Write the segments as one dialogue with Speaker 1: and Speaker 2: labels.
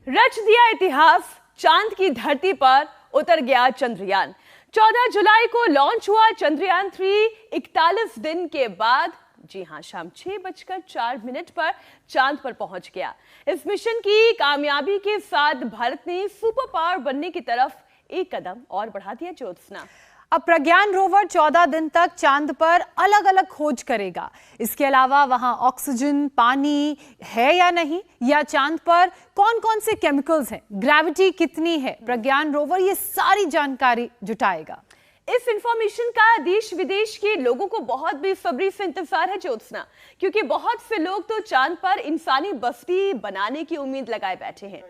Speaker 1: रच दिया इतिहास, चांद की धरती पर उतर गया चंद्रयान। 14 जुलाई को लॉन्च हुआ चंद्रयान 3। 41 दिन के बाद, जी हां, शाम 6:04 पर चांद पर पहुंच गया। इस मिशन की कामयाबी के साथ भारत ने सुपर पावर बनने की तरफ एक कदम और बढ़ा दिया। ज्योत्सना,
Speaker 2: अब प्रज्ञान रोवर 14 दिन तक चांद पर अलग अलग खोज करेगा। इसके अलावा वहां ऑक्सीजन, पानी है या नहीं, या चांद पर कौन कौन से केमिकल्स हैं, ग्रेविटी कितनी है, प्रज्ञान रोवर ये सारी जानकारी जुटाएगा।
Speaker 1: इस इंफॉर्मेशन का देश विदेश के लोगों को बहुत बेसब्री से इंतजार है ज्योत्सना, क्योंकि बहुत से लोग तो चांद पर इंसानी बस्ती बनाने की उम्मीद लगाए बैठे हैं।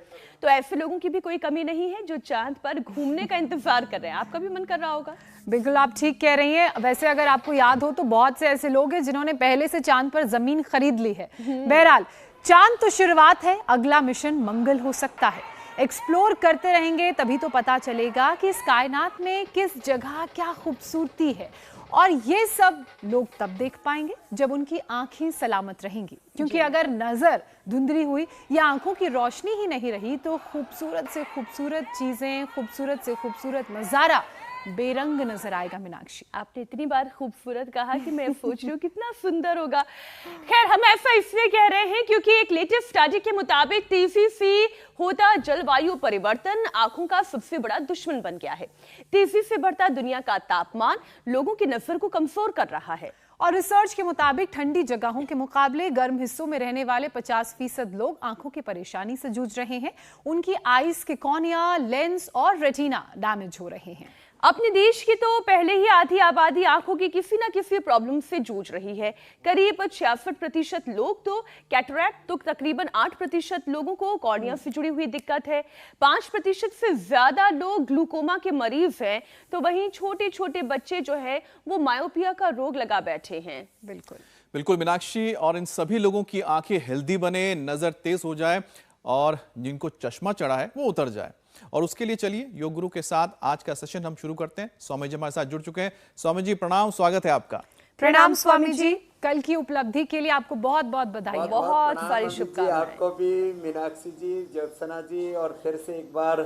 Speaker 1: तो ऐसे लोगों की भी कोई कमी नहीं है जो चांद पर घूमने का इंतजार कर रहे हैं। आपका भी मन कर रहा होगा।
Speaker 2: बिल्कुल, आप ठीक कह रही हैं। वैसे अगर आपको याद हो तो बहुत से ऐसे लोग हैं जिन्होंने पहले से चांद पर जमीन खरीद ली है। बहरहाल, चांद तो शुरुआत है, अगला मिशन मंगल हो सकता है। एक्सप्लोर करते रहेंगे तभी तो पता चलेगा कि इस कायनात में किस जगह क्या खूबसूरती है, और ये सब लोग तब देख पाएंगे जब उनकी आंखें सलामत रहेंगी। क्योंकि अगर नजर धुंधली हुई या आंखों की रोशनी ही नहीं रही तो खूबसूरत से खूबसूरत चीजें, खूबसूरत से खूबसूरत नजारा बेरंग नजर आएगा। मीनाक्षी,
Speaker 1: आपने इतनी बार खूबसूरत कहा कि मैं सोच रही हूँ कितना सुंदर होगा। खैर, हम ऐसा इसलिए कह रहे हैं क्योंकि एक लेटेस्ट स्टडी के मुताबिक तेजी से होता जलवायु परिवर्तन आंखों का सबसे बड़ा दुश्मन बन गया है। तेजी से बढ़ता दुनिया का तापमान लोगों की नजर को कमजोर कर रहा है।
Speaker 2: और रिसर्च के मुताबिक ठंडी जगहों के मुकाबले गर्म हिस्सों में रहने वाले 50% लोग आंखों की परेशानी से जूझ रहे हैं। उनकी आईज के कॉर्निया, लेंस और रेटिना डैमेज हो रहे हैं।
Speaker 1: अपने देश की तो पहले ही आधी आबादी आंखों की किसी न किसी प्रॉब्लम से जूझ रही है। करीब 66% लोग तो कैटरैक्ट, तो तकरीबन 8% लोगों को कॉर्निया से जुड़ी हुई दिक्कत है। 5% से ज्यादा लोग ग्लूकोमा के मरीज हैं। तो वहीं छोटे छोटे बच्चे जो है वो मायोपिया का रोग लगा बैठे हैं।
Speaker 2: बिल्कुल
Speaker 3: बिल्कुल मीनाक्षी, और इन सभी लोगों की आंखें हेल्दी बने, नजर तेज हो जाए और जिनको चश्मा चढ़ा है वो उतर जाए। और उसके लिए चलिए योग गुरु के साथ आज का सेशन हम शुरू करते हैं। स्वामी जी हमारे साथ जुड़ चुके हैं। स्वामी जी प्रणाम, स्वागत है आपका।
Speaker 2: प्रणाम स्वामी जी, कल की उपलब्धि के लिए आपको बहुत बहुत बधाई।
Speaker 1: बहुत सारी शुभकामनाएं।
Speaker 4: आपको भी मीनाक्षी जी, ज्योत्सना जी, और फिर से एक बार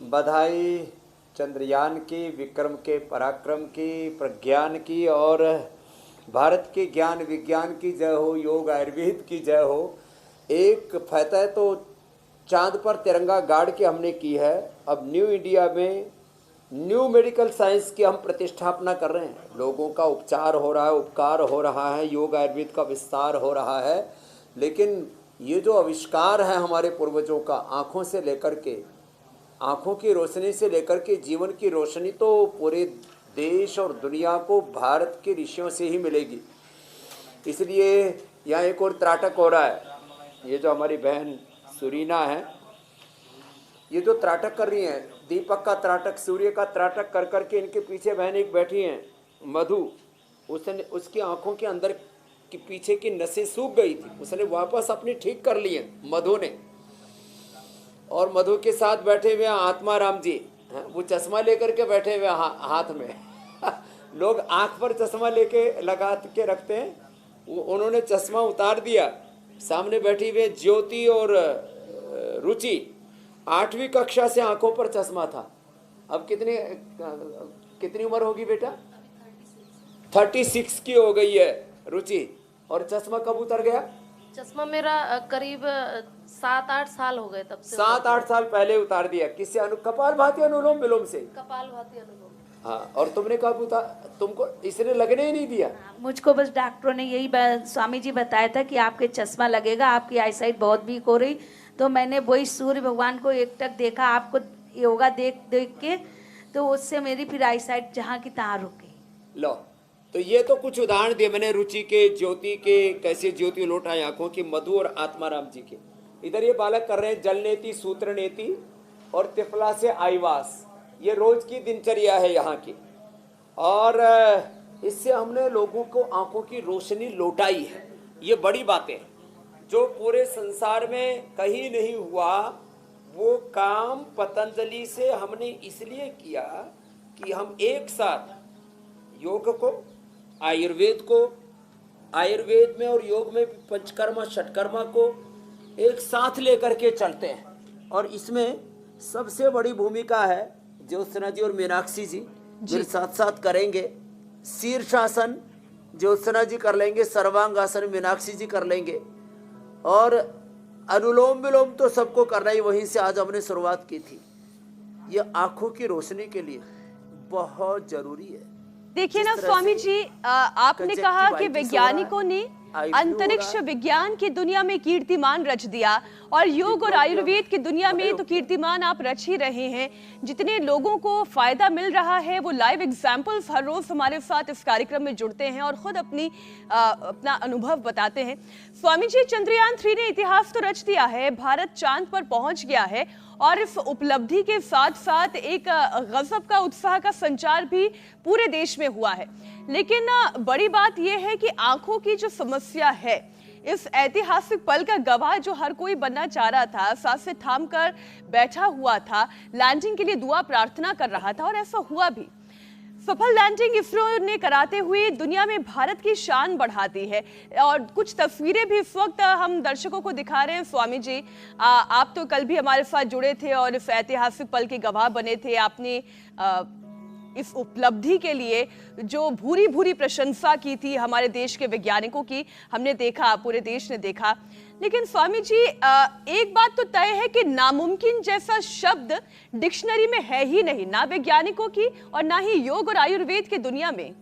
Speaker 4: बधाई चंद्रयान की, विक्रम के पराक्रम की, प्रज्ञान की, और भारत के ज्ञान विज्ञान की जय हो, योग आयुर्वेद की जय हो। एक फतह तो चांद पर तिरंगा गाड़ के हमने की है। अब न्यू इंडिया में न्यू मेडिकल साइंस की हम प्रतिष्ठापना कर रहे हैं। लोगों का उपचार हो रहा है, उपकार हो रहा है, योग आयुर्वेद का विस्तार हो रहा है। लेकिन ये जो आविष्कार है हमारे पूर्वजों का, आँखों से लेकर के, आँखों की रोशनी से लेकर के जीवन की रोशनी, तो पूरे देश और दुनिया को भारत के ऋषियों से ही मिलेगी। इसलिए यहाँ एक और त्राटक हो रहा है। ये जो हमारी बहन सुरीना है, ये जो त्राटक कर रही हैं, दीपक का त्राटक, सूर्य का त्राटक कर करके इनके पीछे बहन एक बैठी हैं, मधु। उसने, उसकी आंखों के अंदर की पीछे की नसें सूख गई थी, उसने वापस अपनी ठीक कर ली हैं मधु ने। और मधु के साथ बैठे हुए आत्मा राम जी, वो चश्मा लेकर के बैठे हुए हाथ में। लोग आंख पर चश्मा लेके लगा के रखते हैं, उन्होंने चश्मा उतार दिया। सामने बैठी हुई ज्योति और रुचि, 8वीं कक्षा से आंखों पर चश्मा था। अब कितनी उम्र होगी बेटा? 36 की हो गई है रुचि। और चश्मा कब उतर गया?
Speaker 5: चश्मा मेरा करीब 7-8 साल हो गए तब से।
Speaker 4: 7-8 साल पहले उतार दिया। किससे? कपालभाति अनुलोम विलोम से।
Speaker 5: कपालभाति अनुलोम।
Speaker 4: हाँ, और तुमने कब उतार? तुमको इसने लगने ही नहीं दिया।
Speaker 6: मुझको बस डॉक्टरों ने यही स्वामी जी बताया था कि आपके चश्मा लगेगा, आपकी आईसाइट बहुत वीक हो रही। तो मैंने वही सूर्य भगवान को एकटक देखा, आपको योगा देख देख के, तो उससे मेरी फिर आईसाइट जहाँ की तहाँ रुक गई।
Speaker 4: लो, तो ये तो कुछ उदाहरण दिए मैंने रुचि के, ज्योति के, कैसे ज्योति लौट आए आंखों की, मधु और आत्माराम जी के। इधर ये बालक कर रहे हैं जल नेति, सूत्र नेति और तिफला से आईवास। ये रोज की दिनचर्या है यहाँ की। और इससे हमने लोगों को आंखों की रोशनी लौटाई है। ये बड़ी बातें हैं जो पूरे संसार में कहीं नहीं हुआ। वो काम पतंजलि से हमने इसलिए किया कि हम एक साथ योग को, आयुर्वेद को, आयुर्वेद में और योग में पंचकर्मा षटकर्मा को एक साथ लेकर के चलते हैं। और इसमें सबसे बड़ी भूमिका है ज्योत्सना जी और मीनाक्षी जी मेरे साथ साथ करेंगे। शीर्षासन ज्योत्सना जी कर लेंगे, सर्वांगासन मीनाक्षी जी कर लेंगे, और अनुलोम विलोम तो सबको करना ही, वहीं से आज हमने शुरुआत की थी। ये आंखों की रोशनी के लिए बहुत जरूरी है।
Speaker 1: देखिए ना स्वामी जी, आपने कहा कि वैज्ञानिकों ने अंतरिक्ष विज्ञान की दुनिया में कीर्तिमान रच दिया, और योग और आयुर्वेद की दुनिया में तो कीर्तिमान आप रच ही रहे हैं। जितने लोगों को फायदा मिल रहा है वो लाइव एग्जाम्पल्स हर रोज हमारे साथ इस कार्यक्रम में जुड़ते हैं और खुद अपना अनुभव बताते हैं। स्वामी जी, चंद्रयान 3 ने इतिहास तो रच दिया है, भारत चांद पर पहुंच गया है, और इस उपलब्धि के साथ साथ एक गजब का उत्साह का संचार भी पूरे देश में हुआ है। लेकिन बड़ी बात यह है कि आंखों की जो समस्या है, इस ऐतिहासिक पल का गवाह जो हर कोई बनना चाह रहा था, सांसें थाम कर बैठा हुआ था, लैंडिंग के लिए दुआ प्रार्थना कर रहा था, और ऐसा हुआ भी। सफल लैंडिंग इसरो ने कराते हुए दुनिया में भारत की शान बढ़ा दी है, और कुछ तस्वीरें भी इस वक्त हम दर्शकों को दिखा रहे हैं। स्वामी जी, आप तो कल भी हमारे साथ जुड़े थे और इस ऐतिहासिक पल के गवाह बने थे। आपने इस उपलब्धि के लिए जो भूरी भूरी प्रशंसा की थी हमारे देश के वैज्ञानिकों की, हमने देखा, पूरे देश ने देखा। लेकिन स्वामी जी, एक बात तो तय है कि नामुमकिन जैसा शब्द डिक्शनरी में है ही नहीं, ना वैज्ञानिकों की और ना ही योग और आयुर्वेद की दुनिया में।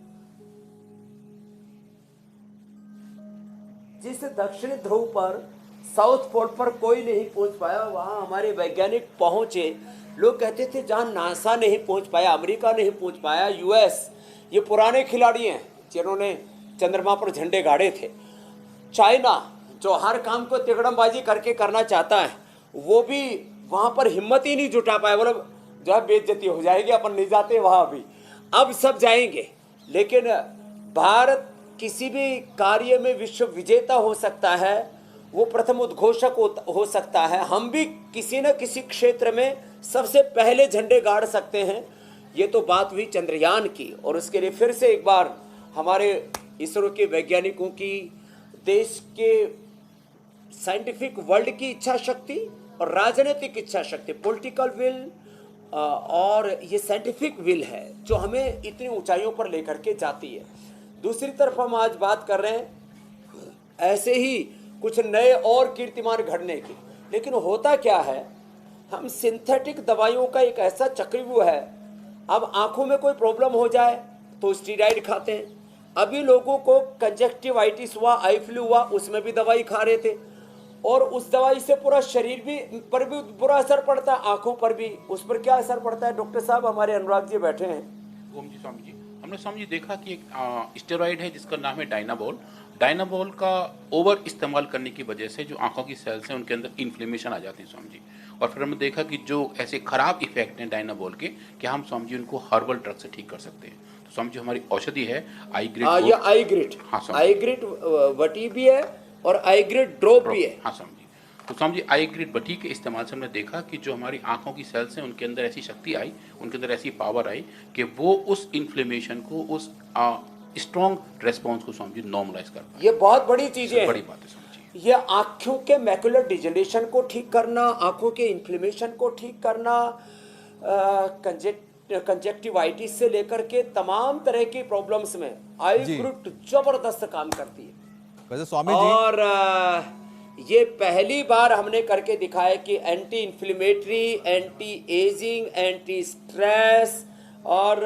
Speaker 4: जिस दक्षिण ध्रुव पर, साउथ पोल पर कोई नहीं पहुंच पाया, वहां हमारे वैज्ञानिक पहुंचे। लोग कहते थे जहां नासा नहीं पहुंच पाया, अमेरिका नहीं पहुंच पाया, यूएस, ये पुराने खिलाड़ी हैं जिन्होंने चंद्रमा पर झंडे गाड़े थे। चाइना जो हर काम को तिकड़मबाजी करके करना चाहता है, वो भी वहां पर हिम्मत ही नहीं जुटा पाया, बोले जो है बेइज्जती हो जाएगी, अपन नहीं जाते वहां भी। अब सब जाएंगे, लेकिन भारत किसी भी कार्य में विश्व विजेता हो सकता है, वो प्रथम उद्घोषक हो सकता है। हम भी किसी न किसी क्षेत्र में सबसे पहले झंडे गाड़ सकते हैं। ये तो बात हुई चंद्रयान की, और उसके लिए फिर से एक बार हमारे इसरो के वैज्ञानिकों की, देश के साइंटिफिक वर्ल्ड की इच्छा शक्ति और राजनीतिक इच्छा शक्ति, पॉलिटिकल विल और ये साइंटिफिक विल है जो हमें इतनी ऊंचाइयों पर लेकर के जाती है। दूसरी तरफ हम आज बात कर रहे हैं ऐसे ही कुछ नए और कीर्तिमान घड़ने की। लेकिन होता क्या है, हम सिंथेटिक दवाइयों का एक ऐसा चक्रव्यूह है, अब आंखों में कोई प्रॉब्लम हो जाए तो स्टीरॉइड खाते हैं। अभी लोगों को कंजक्टिवाइटिस हुआ, आई फ्लू हुआ, उसमें भी दवाई खा रहे थे, और उस दवाई से पूरा शरीर पर भी बुरा असर पड़ता है, आंखों पर भी। उस पर क्या असर पड़ता है? डॉक्टर साहब हमारे अनुराग जी बैठे हैं।
Speaker 7: ओम जी, स्वामी जी, हमने स्वामी जी देखा कि एक स्टेरॉइड है जिसका नाम है डायनाबोल। डायनाबोल का ओवर इस्तेमाल करने की वजह से जो आंखों की सेल्स हैं उनके अंदर इन्फ्लेमेशन आ जाती है स्वामी जी। और फिर हमने देखा कि जो ऐसे खराब इफेक्ट हैं डायनाबोल के, कि हम स्वामी जी उनको हर्बल ड्रग से ठीक कर सकते हैं। तो स्वामी जी हमारी औषधि है आई ग्रिड।
Speaker 4: ये आई ग्रिड,
Speaker 7: हाँ
Speaker 4: आई ग्रिड वटी भी है और आई ग्रिड ड्रॉप भी है।
Speaker 7: हाँ स्वामी जी, तो स्वामी जी आई ग्रिड बटी के इस्तेमाल से हमने देखा कि जो हमारी आंखों की सेल्स हैं उनके अंदर ऐसी शक्ति आई, उनके अंदर ऐसी पावर आई कि वो उस इन्फ्लेमेशन को, उस स्ट्रॉन्ग रेस्पॉन्स को स्वामी जी नॉर्मलाइज कर पाए।
Speaker 4: ये बहुत बड़ी चीजें हैं।
Speaker 7: बड़ी बात है स्वामी जी।
Speaker 4: ये आंखों के मैकुलर डिजनरेशन को ठीक करना, आंखों के इन्फ्लेमेशन को ठीक करना, कंजक्टिवाइटिस से लेकर के तमाम तरह की प्रॉब्लम्स में आई ग्रिड जबरदस्त काम करती है।
Speaker 3: वैसे स्वामी जी,
Speaker 4: और ये पहली बार हमने करके दिखाया कि anti inflammatory, anti ageing, anti stress और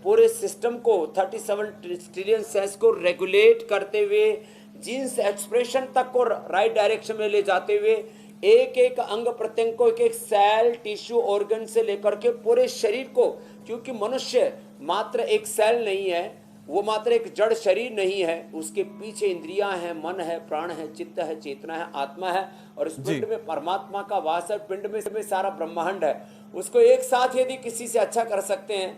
Speaker 4: पूरे सिस्टम को 37 ट्रिलियन सेल्स को रेगुलेट करते हुए, जीन्स एक्सप्रेशन तक को राइट डायरेक्शन में ले जाते हुए, एक एक अंग प्रत्यंग को, एक एक सेल, टिश्यू, ऑर्गन से लेकर के पूरे शरीर को, क्योंकि मनुष्य मात्र एक सेल नहीं है, वो मात्र एक जड़ शरीर नहीं है, उसके पीछे इंद्रियां हैं, मन है, प्राण है, चित्त है, चेतना है, आत्मा है, और इस पिंड में परमात्मा का वास है, पिंड में सारा ब्रह्मांड है। उसको एक साथ यदि किसी से अच्छा कर सकते हैं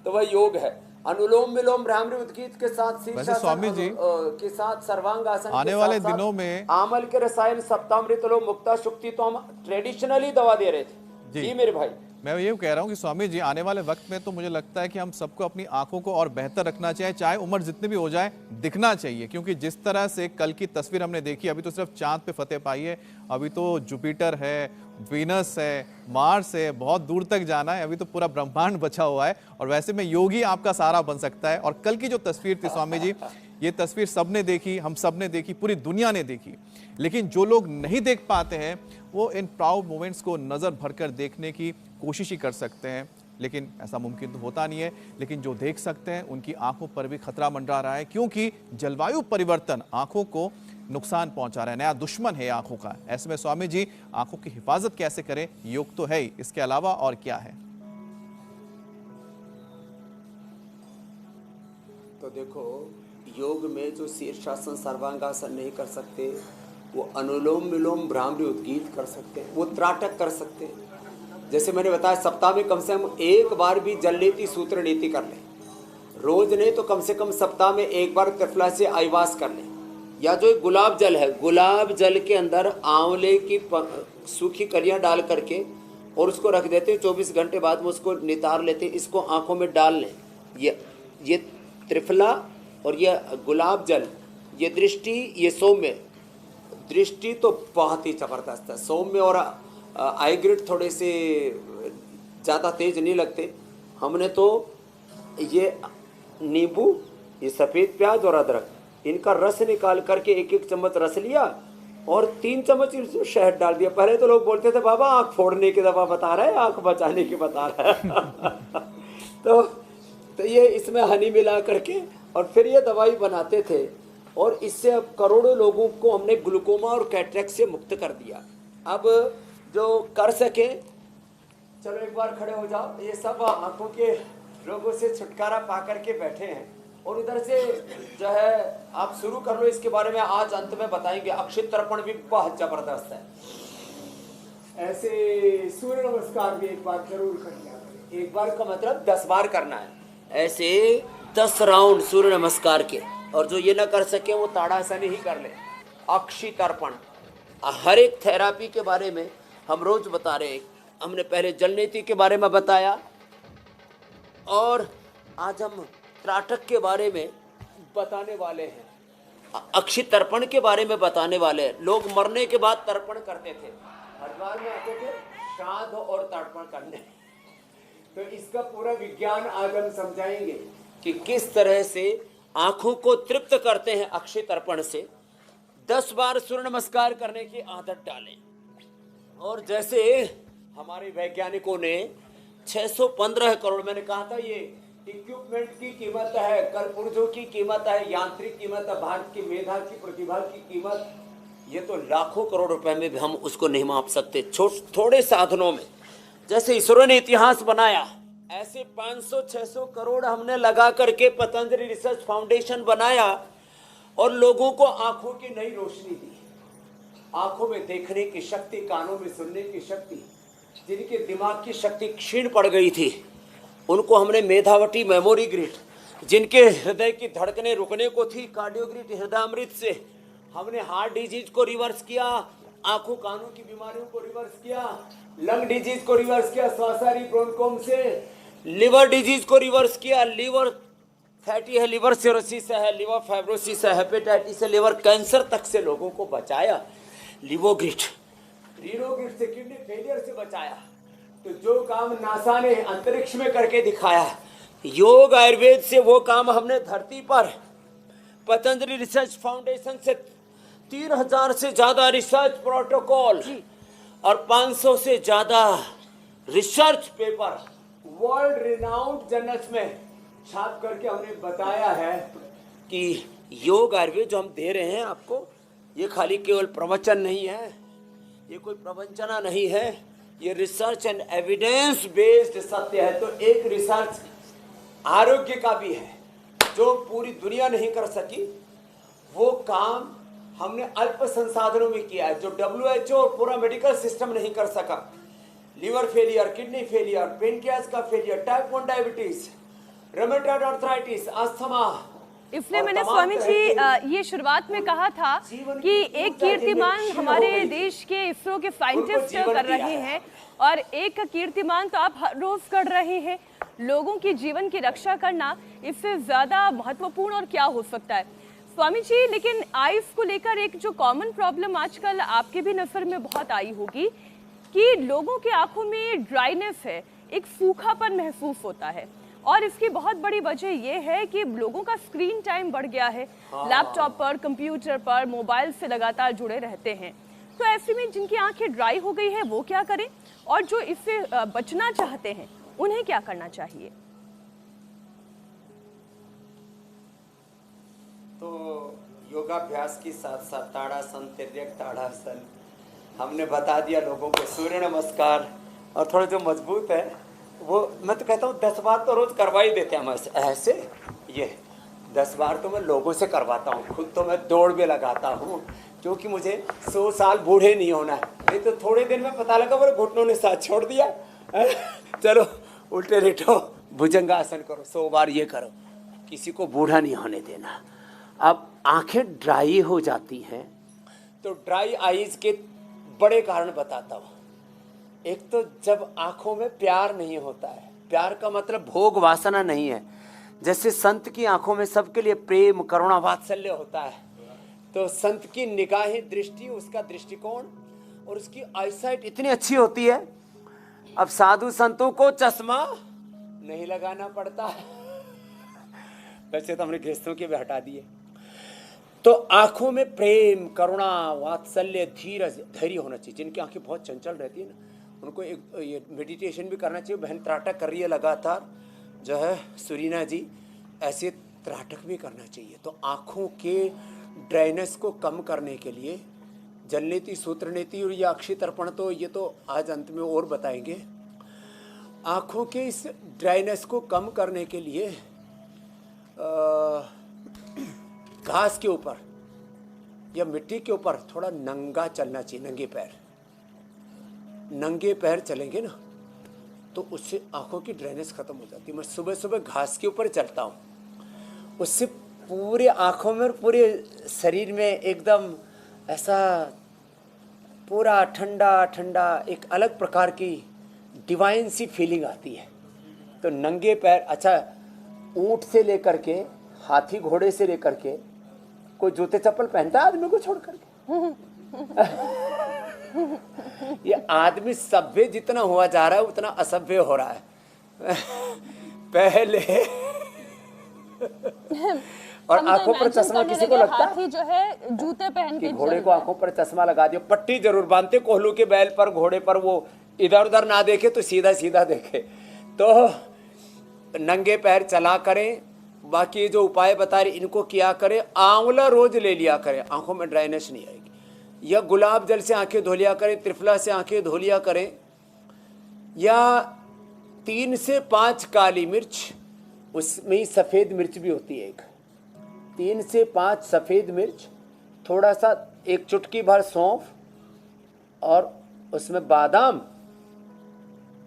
Speaker 4: तो वह योग है। अनुलोम विलोम भ्रामरी उद्गीत के साथ
Speaker 3: स्वामी जी
Speaker 4: के साथ सर्वांगासन
Speaker 3: आने वाले दिनों में
Speaker 4: आमल के रसायन, सप्तामृत, मुक्ता शुक्ति तो हम ट्रेडिशनली दवा दे रहे थे। जी मेरे भाई।
Speaker 3: मैं ये कह रहा हूँ कि स्वामी जी आने वाले वक्त में तो मुझे लगता है कि हम सबको अपनी आंखों को और बेहतर रखना चाहिए, चाहे उम्र जितनी भी हो जाए, दिखना चाहिए। क्योंकि जिस तरह से कल की तस्वीर हमने देखी, अभी तो सिर्फ चांद पे फतेह पाई है, अभी तो जुपिटर है, वीनस है, मार्स है, बहुत दूर तक जाना है, अभी तो पूरा ब्रह्मांड बचा हुआ है। और वैसे में योगी आपका सहारा बन सकता है। और कल की जो तस्वीर थी स्वामी जी, ये तस्वीर सबने देखी, हम सबने देखी, पूरी दुनिया ने देखी। लेकिन जो लोग नहीं देख पाते हैं वो इन प्राउड मोमेंट्स को नज़र भरकर देखने की कोशिश ही कर सकते हैं, लेकिन ऐसा मुमकिन तो होता नहीं है। लेकिन जो देख सकते हैं उनकी आंखों पर भी खतरा मंडरा रहा है, क्योंकि जलवायु परिवर्तन आंखों को नुकसान पहुंचा रहा है, नया दुश्मन है आंखों का। ऐसे में स्वामी जी आंखों की हिफाजत कैसे करें, योग तो है ही, इसके अलावा और क्या है?
Speaker 4: तो देखो, योग में जो शीर्षासन सर्वांगासन नहीं कर सकते, वो अनुलोम विलोम भ्रामरी उद्गीत कर सकते हैं, वो त्राटक कर सकते हैं। जैसे मैंने बताया, सप्ताह में कम से कम एक बार भी जल नीति सूत्र नीति कर लें, रोज नहीं तो कम से कम सप्ताह में एक बार त्रिफला से आईवास कर लें। या जो एक गुलाब जल है, गुलाब जल के अंदर आंवले की सूखी कलियां डाल करके और उसको रख देते हैं, 24 घंटे बाद में उसको नितार लेते हैं, इसको आंखों में डाल लें। ये त्रिफला और ये गुलाब जल, ये दृष्टि, ये सौम्य दृष्टि तो बहुत ही ज़बरदस्त है। सौम्य और आई ग्रिड थोड़े से ज़्यादा तेज नहीं लगते। हमने तो ये नींबू, ये सफ़ेद प्याज और अदरक, इनका रस निकाल करके एक एक चम्मच रस लिया और 3 चम्मच इसमें शहद डाल दिया। पहले तो लोग बोलते थे बाबा आँख फोड़ने की दवा बता रहा है, आँख बचाने की बता रहा है। तो ये इसमें हनी मिला करके और फिर ये दवाई बनाते थे। और इससे अब करोड़ों लोगों को हमने ग्लूकोमा और कैटरेक्ट से मुक्त कर दिया। अब जो कर सके, चलो एक बार खड़े हो जाओ। ये सब आंखों के रोगों से छुटकारा पा करके बैठे हैं। और उधर से जो है आप शुरू कर लो, इसके बारे में आज अंत में बताएंगे। अक्षित तर्पण भी बहुत जबरदस्त है। ऐसे सूर्य नमस्कार भी एक बार जरूर कर लिया करें। एक बार का मतलब 10 बार करना है, ऐसे 10 राउंड सूर्य नमस्कार के। और जो ये ना कर सके वो ताड़ासन ही कर ले। अक्षि तर्पण, हर एक थेरापी के बारे में हम रोज बता रहे हैं। हमने पहले जल नीति के बारे में बताया और आज हम त्राटक के बारे में बताने वाले हैं, अक्षि तर्पण के बारे में बताने वाले हैं। लोग मरने के बाद तर्पण करते थे, हरिद्वार में आते थे श्राद्ध और तर्पण करने। तो इसका पूरा विज्ञान आज हम समझाएंगे कि किस तरह से आंखों को तृप्त करते हैं अक्षय तर्पण से। 10 बार सूर्य नमस्कार करने की आदत डालें। और जैसे हमारे वैज्ञानिकों ने 615 करोड़, मैंने कहा था ये इक्विपमेंट की कीमत है, कलपुर्जों की कीमत है, यांत्रिक कीमत है, भारत की मेधा की प्रतिभा की कीमत, ये तो लाखों करोड़ रुपए में भी हम उसको नहीं माप सकते। थोड़े साधनों में जैसे इसरो ने इतिहास बनाया, ऐसे 500-600 करोड़ हमने लगा करके पतंजलि रिसर्च फाउंडेशन बनाया और लोगों को आंखों की नई रोशनी दी। आंखों में देखने की शक्ति, कानों में सुनने की शक्ति, जिनके दिमाग की शक्ति क्षीण पड़ गई थी, उनको हमने मेधावटी मेमोरी ग्रिड, जिनके हृदय की धड़कनें रुकने को थी, कार्डियोग्रिड हृदयामृत से हमने हार्ट डिजीज को रिवर्स किया, आंखों कानों की बीमारियों को रिवर्स किया, लंग डिजीज को रिवर्स किया, श्वासारी ब्रोंकोम से, लिवर डिजीज को रिवर्स किया, लिवर फैटी है, लिवर सिरोसिस है, लिवर फाइब्रोसिस है, हेपेटाइटिस है, लिवर कैंसर तक से लोगों को बचाया। लिवोग्रिड, रीनोग्रिड से किडनी फेलियर से बचाया। तो जो काम नासा ने अंतरिक्ष में करके दिखाया, योग आयुर्वेद से वो काम हमने धरती पर पतंजलि रिसर्च फाउंडेशन से 3000 से ज्यादा रिसर्च प्रोटोकॉल और 500 से ज्यादा research paper world renowned journals में छाप करके हमने बताया है कि योग आयुर्वेद जो हम दे रहे हैं आपको, ये खाली केवल प्रवचन नहीं है, ये कोई प्रवंचना नहीं है, ये रिसर्च एंड एविडेंस बेस्ड सत्य है। तो एक रिसर्च आरोग्य का भी है जो पूरी दुनिया नहीं कर सकी, वो काम हमने अल्प संसाधनों में किया है, जो WHO और पूरा मेडिकल सिस्टम नहीं कर सका। Liver failure, kidney failure, pancreas का failure, type 1 diabetes, rheumatoid arthritis, asthma,
Speaker 1: इसलिए मैंने स्वामी जी ये शुरुआत में कहा था कि एक कीर्तिमान हमारे देश के इसरो के साइंटिस्ट कर रहे हैं और एक कीर्तिमान तो आप हर रोज कर रहे हैं। लोगों की जीवन की रक्षा करना इससे ज्यादा महत्वपूर्ण और क्या हो सकता है स्वामी जी। लेकिन आइज को लेकर एक जो कॉमन प्रॉब्लम आजकल आपके भी नजर में बहुत आई होगी कि लोगों की आंखों में ड्राइनेस है, एक सूखापन महसूस होता है और इसकी बहुत बड़ी वजह यह है कि लोगों का स्क्रीन टाइम बढ़ गया है। लैपटॉप पर, कंप्यूटर पर, मोबाइल से लगातार जुड़े रहते हैं। तो ऐसे में जिनकी आंखें ड्राई हो गई है वो क्या करें और जो इससे बचना चाहते हैं उन्हें क्या करना चाहिए?
Speaker 4: तो योगाभ्यास के साथ साथ ताड़ासन, तिर्यक ताड़ासन हमने बता दिया लोगों को, सूर्य नमस्कार और थोड़ा जो मजबूत है वो मैं तो कहता हूँ 10 बार तो रोज करवा ही देते हैं हम ऐसे। ये 10 बार तो मैं लोगों से करवाता हूँ, खुद तो मैं दौड़ भी लगाता हूँ क्योंकि मुझे 100 साल बूढ़े नहीं होना है। नहीं तो थोड़े दिन में पता लगा मेरे घुटनों ने साथ छोड़ दिया। चलो उल्टे लेटो, भुजंगासन करो, 100 बार ये करो, किसी को बूढ़ा नहीं होने देना। अब आंखें ड्राई हो जाती हैं तो ड्राई आईज के बड़े कारण बताता हूँ। एक तो जब आंखों में प्यार नहीं होता है, प्यार का मतलब भोग वासना नहीं है। जैसे संत की आंखों में सबके लिए प्रेम, करुणा, वात्सल्य होता है, तो संत की निगाहें, दृष्टि, उसका दृष्टिकोण और उसकी आईसाइट इतनी अच्छी होती है। अब साधु संतों को चश्मा नहीं लगाना पड़ता है, वैसे तो हमने गृहस्थों के भी हटा दिए। तो आंखों में प्रेम, करुणा, वात्सल्य, धीरज, धैर्य होना चाहिए। जिनकी आंखें बहुत चंचल रहती है ना, उनको एक ये मेडिटेशन भी करना चाहिए। बहन त्राटक कर रही है लगातार, जो है सुरीना जी, ऐसे त्राटक भी करना चाहिए। तो आँखों के ड्राइनेस को कम करने के लिए जल नीति, सूत्र नीति और ये अक्षय तर्पण, तो ये तो आज अंत में और बताएंगे। आँखों के इस ड्राइनेस को कम करने के लिए घास के ऊपर या मिट्टी के ऊपर थोड़ा नंगा चलना चाहिए। नंगे पैर चलेंगे ना तो उससे आंखों की ड्रेनेज खत्म हो जाती है। मैं सुबह सुबह घास के ऊपर चलता हूँ, उससे पूरे आंखों में और पूरे शरीर में एकदम ऐसा पूरा ठंडा ठंडा एक अलग प्रकार की डिवाइन सी फीलिंग आती है। तो नंगे पैर, अच्छा ऊंट से लेकर के हाथी घोड़े से लेकर के कोई जूते चप्पल पहनता है आदमी को छोड़ करके? ये आदमी सभ्य जितना हुआ जा रहा है उतना असभ्य हो रहा है। पहले और आंखों पर चश्मा किसी को लगता है?
Speaker 1: हाथी जो है जूते पहन के
Speaker 4: घोड़े को आंखों पर चश्मा लगा दिया, पट्टी जरूर बांधते कोहलू के बैल पर, घोड़े पर, वो इधर उधर ना देखे तो सीधा सीधा देखे। तो नंगे पैर चला करें। बाकी जो उपाय बता रहे इनको किया करें। आंवला रोज ले लिया करें, आंखों में ड्राइनेस नहीं आएगी। या गुलाब जल से आंखें धो लिया करें, त्रिफला से आंखें धो लिया करें। या 3 से 5 काली मिर्च, उसमें ही सफ़ेद मिर्च भी होती है एक, 3 से 5 सफ़ेद मिर्च, थोड़ा सा 1 चुटकी भर सौंफ और उसमें बादाम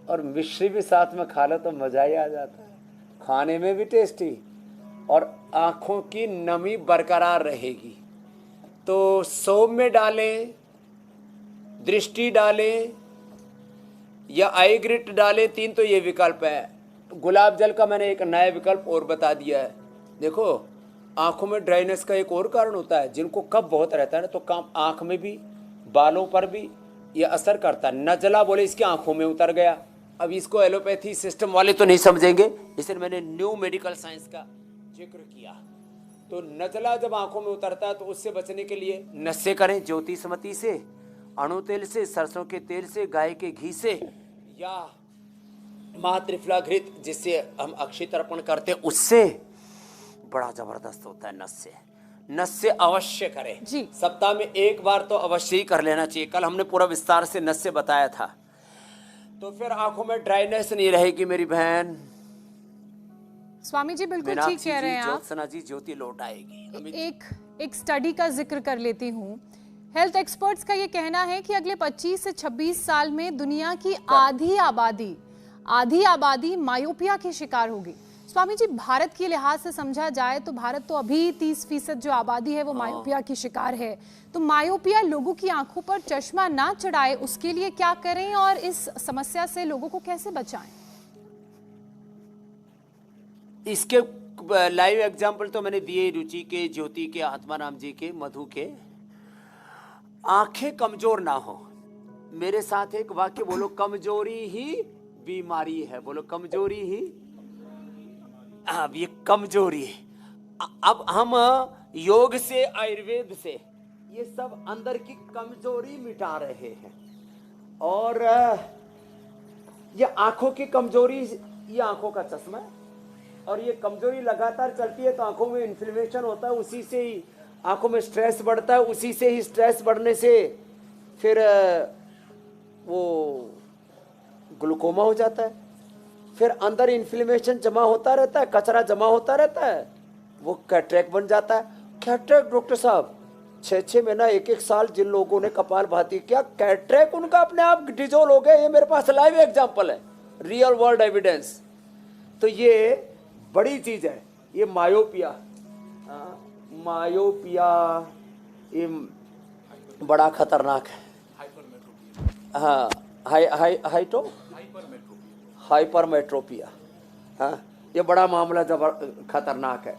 Speaker 4: और मिश्री भी साथ में खा लो तो मज़ा ही आ जाता है। खाने में भी टेस्टी और आँखों की नमी बरकरार रहेगी। तो सौंफ में डालें, दृष्टि डालें या आई ग्रिट डालें, 3 तो ये विकल्प है। गुलाब जल का मैंने एक नया विकल्प और बता दिया है। देखो आँखों में ड्राइनेस का एक और कारण होता है, जिनको कफ बहुत रहता है ना, तो काम आँख में भी बालों पर भी ये असर करता है। नजला बोले इसकी आँखों में उतर गया। अब इसको एलोपैथी सिस्टम वाले तो नहीं समझेंगे, इसलिए मैंने न्यू मेडिकल साइंस का जिक्र किया। तो नजला जब आंखों में उतरता है तो उससे बचने के लिए नस्से करें, ज्योतिषमती से, अणु तेल से, सरसों के तेल से, गाय के घी से, या महात्रिफला घृत जिससे हम अक्षय तर्पण करते हैं उससे बड़ा जबरदस्त होता है। नस्से अवश्य करें
Speaker 1: जी।
Speaker 4: सप्ताह में 1 बार तो अवश्य ही कर लेना चाहिए। कल हमने पूरा विस्तार से नस्से बताया था। तो फिर आंखों में ड्राइनेस नहीं रहेगी मेरी बहन।
Speaker 2: स्वामी जी बिल्कुल ठीक कह रहे हैं आप।
Speaker 4: ज्योत्सना जी ज्योति लौट आएगी।
Speaker 2: एक स्टडी का जिक्र कर लेती हूँ। हेल्थ एक्सपर्ट्स का ये कहना है कि अगले 25 से 26 साल में दुनिया की आधी आबादी मायोपिया की शिकार होगी। स्वामी जी, भारत के लिहाज से समझा जाए तो भारत तो अभी 30% जो आबादी है वो मायोपिया की शिकार है। तो मायोपिया लोगों की आंखों पर चश्मा ना चढ़ाए उसके लिए क्या करें और इस समस्या से लोगों को कैसे बचाएं?
Speaker 8: इसके लाइव एग्जाम्पल तो मैंने दिए, रुचि के, ज्योति के, आत्माराम जी के, मधु के। आंखें कमजोर ना हो। मेरे साथ एक वाक्य बोलो, कमजोरी ही बीमारी है। बोलो, कमजोरी ही। अब ये कमजोरी है। अब हम योग से, आयुर्वेद से ये सब अंदर की कमजोरी मिटा रहे हैं। और ये आंखों की कमजोरी, ये आंखों का चश्मा है। और ये कमजोरी लगातार चलती है तो आंखों में इन्फ्लेमेशन होता है, उसी से ही आंखों में स्ट्रेस बढ़ता है, उसी से ही स्ट्रेस बढ़ने से फिर वो ग्लूकोमा हो जाता है। फिर अंदर इन्फ्लेमेशन जमा होता रहता है, कचरा जमा होता रहता है, वो कैटरेक्ट बन जाता है। कैटरेक्ट डॉक्टर साहब 6-6 महीना, 1-1 साल जिन लोगों ने कपाल भाती किया, कैटरेक्ट उनका अपने आप डिजोल हो गया। ये मेरे पास लाइव एग्जाम्पल है, रियल वर्ल्ड एविडेंस। तो ये बड़ी चीज है, ये मायोपिया। मायोपिया ये बड़ा खतरनाक है। हाँ, हाइपरमेट्रोपिया, हाँ, ये बड़ा मामला खतरनाक है।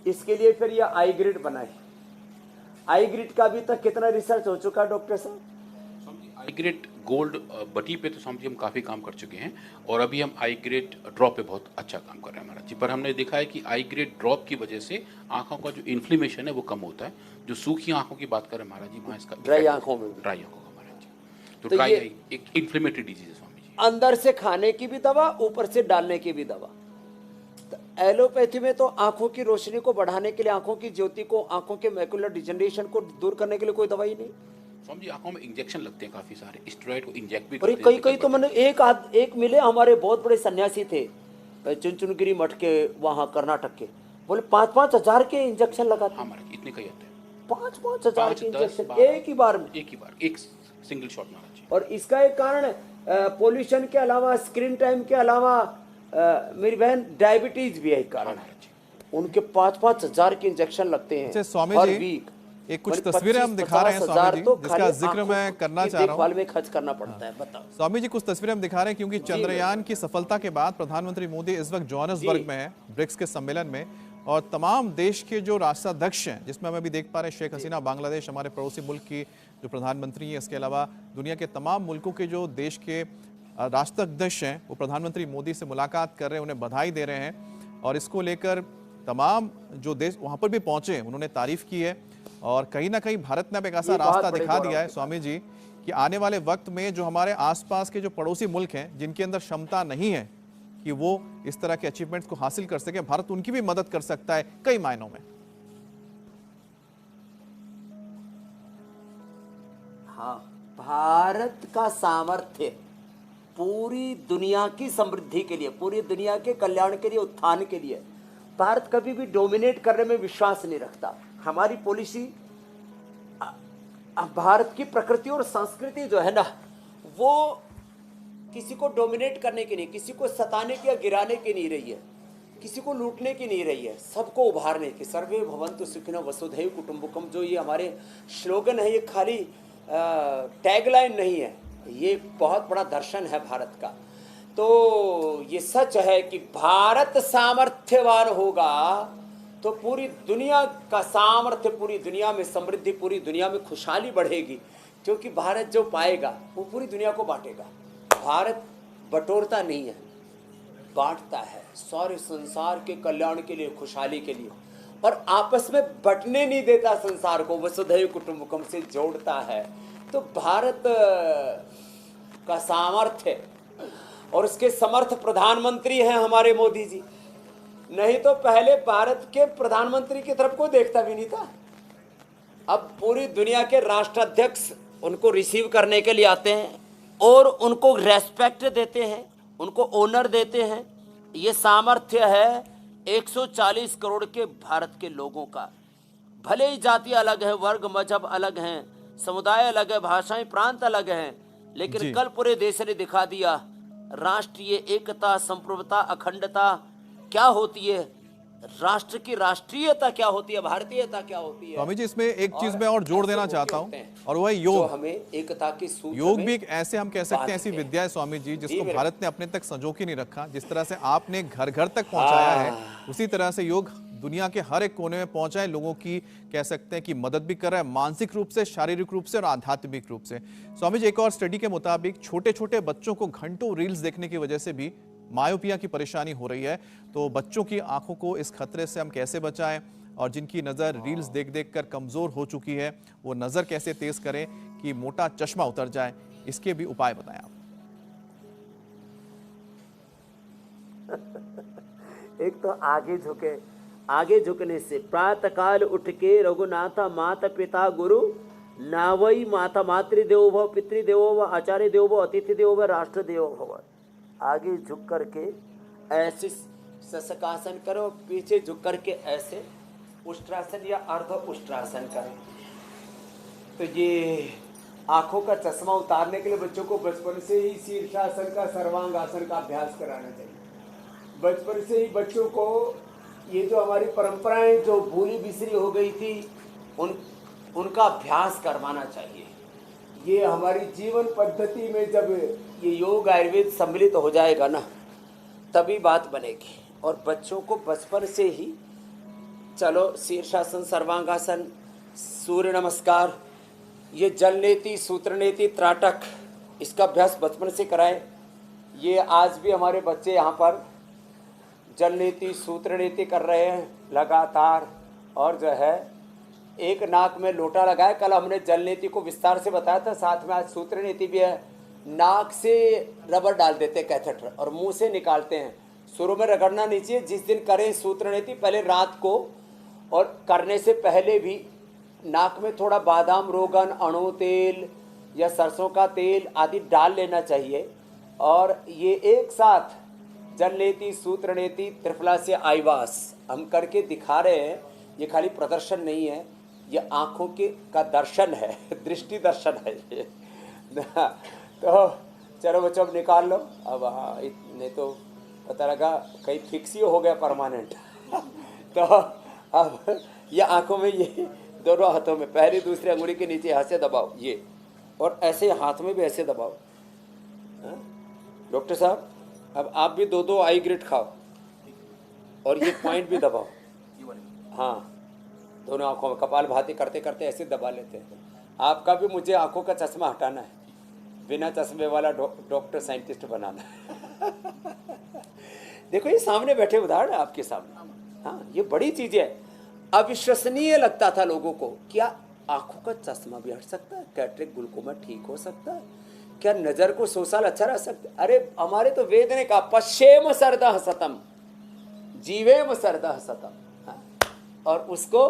Speaker 8: इसके लिए फिर ये आई ग्रिड बनाए। आई ग्रिड का अभी तक कितना रिसर्च हो चुका डॉक्टर साहब?
Speaker 7: आई ग्रेड गोल्ड बटी पे तो समझिए हम काफ़ी काम कर चुके हैं, और अभी हम आई ग्रेड ड्रॉप पे बहुत अच्छा काम कर रहे हैं महाराज जी। पर हमने देखा है कि आई ग्रेड ड्रॉप की वजह से आंखों का जो इन्फ्लेमेशन है वो कम होता है। जो सूखी आंखों की बात करें महाराज जी, वहाँ इसका
Speaker 8: ड्राई आंखों में,
Speaker 7: ड्राई आंखों का महाराज जी। तो ड्राई आई एक इन्फ्लेमेटरी डिजीज है स्वामी जी।
Speaker 8: अंदर से खाने की भी दवा, ऊपर से डालने की भी दवा। एलोपैथी में तो आंखों की रोशनी को बढ़ाने के लिए, आंखों की ज्योति को, आंखों के मैकुलर डिजनरेशन को दूर करने के लिए कोई दवाई नहीं।
Speaker 7: स्वामी जी आंखों में इंजेक्शन लगते हैं काफी सारे, स्टेरॉइड को इंजेक्ट भी
Speaker 8: और
Speaker 7: करते हैं।
Speaker 8: कई तो मैंने एक मिले हमारे बहुत बड़े सन्यासी थे चुनचुनगिरी मठ के, वहाँ कर्नाटक के, बोले 5-5 हजार के इंजेक्शन लगाते।
Speaker 7: हाँ महाराज, इतने कई आते हैं।
Speaker 8: 5-5 हजार के इंजेक्शन एक ही बार में,
Speaker 7: एक सिंगल शॉट महाराज जी।
Speaker 8: और इसका एक कारण पोल्यूशन के अलावा, स्क्रीन टाइम के अलावा, मेरी बहन डायबिटीज भी है एक कारण है। उनके 5-5 हजार के इंजेक्शन लगते हैं
Speaker 3: स्वामी
Speaker 8: हर
Speaker 3: जी,
Speaker 8: वीक।
Speaker 3: एक कुछ तस्वीरें हम दिखा रहे हैं स्वामी जी, जिसका जिक्र मैं करना चाह रहा हूं।
Speaker 8: में खर्च करना पड़ता है, बताओ
Speaker 3: स्वामी जी। कुछ तस्वीरें हम दिखा रहे हैं क्योंकि चंद्रयान की सफलता के बाद प्रधानमंत्री मोदी इस वक्त जोहान्सबर्ग में है, ब्रिक्स के सम्मेलन में, और तमाम देश के जो राष्ट्राध्यक्ष हैं, जिसमें हम अभी देख पा रहे हैं शेख हसीना बांग्लादेश, हमारे पड़ोसी मुल्क की जो प्रधानमंत्री है, इसके अलावा दुनिया के तमाम मुल्कों के जो देश के राष्ट्राध्यक्ष हैं वो प्रधानमंत्री मोदी से मुलाकात कर रहे हैं, उन्हें बधाई दे रहे हैं। और इसको लेकर तमाम जो देश वहां पर भी पहुंचे उन्होंने तारीफ की है। और कहीं ना कहीं भारत ने अब एक ऐसा रास्ता दिखा दिया है स्वामी जी कि आने वाले वक्त में जो हमारे आसपास के जो पड़ोसी मुल्क हैं, जिनके अंदर क्षमता नहीं है कि वो इस तरह के अचीवमेंट्स को हासिल कर सके, भारत उनकी भी मदद कर सकता है कई मायनों में।
Speaker 8: हाँ, भारत का सामर्थ्य पूरी दुनिया की समृद्धि के लिए, पूरी दुनिया के कल्याण के लिए, उत्थान के लिए। भारत कभी भी डोमिनेट करने में विश्वास नहीं रखता। हमारी पॉलिसी, भारत की प्रकृति और संस्कृति जो है ना, वो किसी को डोमिनेट करने की नहीं, किसी को सताने की या गिराने की नहीं रही है, किसी को लूटने की नहीं रही है, सबको उभारने की। सर्वे भवन्तु सुखिनो वसुधैव कुटुंबकम, जो ये हमारे स्लोगन है, ये खाली टैगलाइन नहीं है, ये बहुत बड़ा दर्शन है भारत का। तो ये सच है कि भारत सामर्थ्यवान होगा तो पूरी दुनिया का सामर्थ्य, पूरी दुनिया में समृद्धि, पूरी दुनिया में खुशहाली बढ़ेगी। क्योंकि भारत जो पाएगा वो पूरी दुनिया को बांटेगा। भारत बटोरता नहीं है, बांटता है, सारे संसार के कल्याण के लिए, खुशहाली के लिए, और आपस में बंटने नहीं देता संसार को, वसुधैव कुटुंबकम से जोड़ता है। तो भारत का सामर्थ्य और उसके समर्थ प्रधानमंत्री हैं हमारे मोदी जी। नहीं तो पहले भारत के प्रधानमंत्री की तरफ कोई देखता भी नहीं था। अब पूरी दुनिया के राष्ट्राध्यक्ष उनको रिसीव करने के लिए आते हैं और उनको रेस्पेक्ट देते हैं, उनको ऑनर देते हैं। ये सामर्थ्य है 140 करोड़ के भारत के लोगों का। भले ही जाति अलग है, वर्ग मजहब अलग हैं, समुदाय अलग है, भाषाएं प्रांत अलग हैं, लेकिन कल पूरे देश ने दिखा दिया राष्ट्रीय एकता, संप्रभुता, अखंडता क्या होती है, राष्ट्र की राष्ट्रीयता क्या होती है, भारतीयता क्या होती है।
Speaker 3: स्वामी जी इसमें एक चीज मैं और जोड़ देना चाहता हूँ, और वह है
Speaker 8: जो
Speaker 3: योग।
Speaker 8: हमें एकता की सूत्र
Speaker 3: योग
Speaker 8: में
Speaker 3: भी एक ऐसे हम कह सकते हैं ऐसी
Speaker 8: बांधते हैं।
Speaker 3: विद्या है स्वामी जी जिसको
Speaker 8: मेरे-
Speaker 3: भारत ने अपने तक संजो के नहीं रखा। जिस तरह से आपने घर घर तक पहुंचाया है, उसी तरह से योग दुनिया के हर एक कोने में पहुंचा है, लोगों की कह सकते हैं कि मदद भी कर रहा है, मानसिक रूप से, शारीरिक रूप से और आध्यात्मिक रूप से। स्वामी जी एक और स्टडी के मुताबिक छोटे छोटे बच्चों को घंटों रील्स देखने की वजह से भी मायोपिया की परेशानी हो रही है। तो बच्चों की आंखों को इस खतरे से हम कैसे बचाएं, और जिनकी नज़र रील्स देख देख कर कमज़ोर हो चुकी है, वो नज़र कैसे तेज़ करें कि मोटा चश्मा उतर जाए, इसके भी उपाय बताएं आप।
Speaker 8: एक तो आगे झुकने से, प्रातःकाल उठ के रघुनाथा माता पिता गुरु नावई माता मातृदेवो भव, पितृदेवो भव, आचार्य देवो भव, अतिथि देवो भव, राष्ट्र देवो भव। आगे झुक करके ऐसे शशकासन करो, पीछे झुक करके ऐसे उष्ट्रासन या अर्ध उष्ट्रासन करें। तो ये आंखों का चश्मा उतारने के लिए बच्चों को बचपन से ही शीर्षासन का, सर्वांगासन का अभ्यास कराना चाहिए। बचपन से ही बच्चों को ये जो हमारी परंपराएं जो भूली बिसरी हो गई थी, उनका अभ्यास करवाना चाहिए। ये हमारी जीवन पद्धति में जब ये योग आयुर्वेद सम्मिलित हो जाएगा ना, तभी बात बनेगी। और बच्चों को बचपन से ही चलो शीर्षासन, सर्वांगासन, सूर्य नमस्कार, ये जल नीति, सूत्र नीति, त्राटक, इसका अभ्यास बचपन से कराएं। ये आज भी हमारे बच्चे यहाँ पर जल नीति, सूत्र नीति कर रहे हैं लगातार, और जो है एक नाक में लोटा लगाए। कल हमने जल नीति को विस्तार से बताया था, साथ में आज सूत्र नीति भी है। नाक से रबर डाल देते कैथेटर और मुंह से निकालते हैं। शुरू में रगड़ना नहीं चाहिए। जिस दिन करें सूत्र नीति, पहले रात को और करने से पहले भी नाक में थोड़ा बादाम, रोगन, अणु तेल या सरसों का तेल आदि डाल लेना चाहिए। और ये एक साथ जल नीति, सूत्र नीति, त्रिफला से आईवास हम करके दिखा रहे हैं। ये खाली प्रदर्शन नहीं है, ये आँखों के का दर्शन है, दृष्टि दर्शन है ये। तो चलो बच्चों अब निकाल लो। अब हाँ, इतने तो पता लगा कहीं फिक्स ही हो गया परमानेंट। तो अब ये आँखों में, ये दोनों हाथों में, पहली दूसरी अंगुली के नीचे हाथ से दबाओ ये, और ऐसे हाथ में भी ऐसे दबाओ। डॉक्टर साहब अब आप भी दो आई ग्रिट खाओ और ये पॉइंट भी दबाओ। हाँ, दोनों आंखों में कपालभाति करते करते ऐसे दबा लेते हैं। आपका भी मुझे आंखों का चश्मा हटाना है, बिना चश्मे वाला डॉक्टर साइंटिस्ट बनाना है। देखो ये सामने बैठे उदाहरण है आपके सामने। हाँ, ये बड़ी चीज है। अविश्वसनीय लगता था लोगों को, क्या आंखों का चश्मा भी हट सकता है? कैटरेक्ट, ग्लूकोमा ठीक हो सकता है? क्या नजर को 100 साल अच्छा रह सकता है? अरे हमारे तो वेद ने कहा पश्येम सरदः सतम जीवेम सरदः सतम। और उसको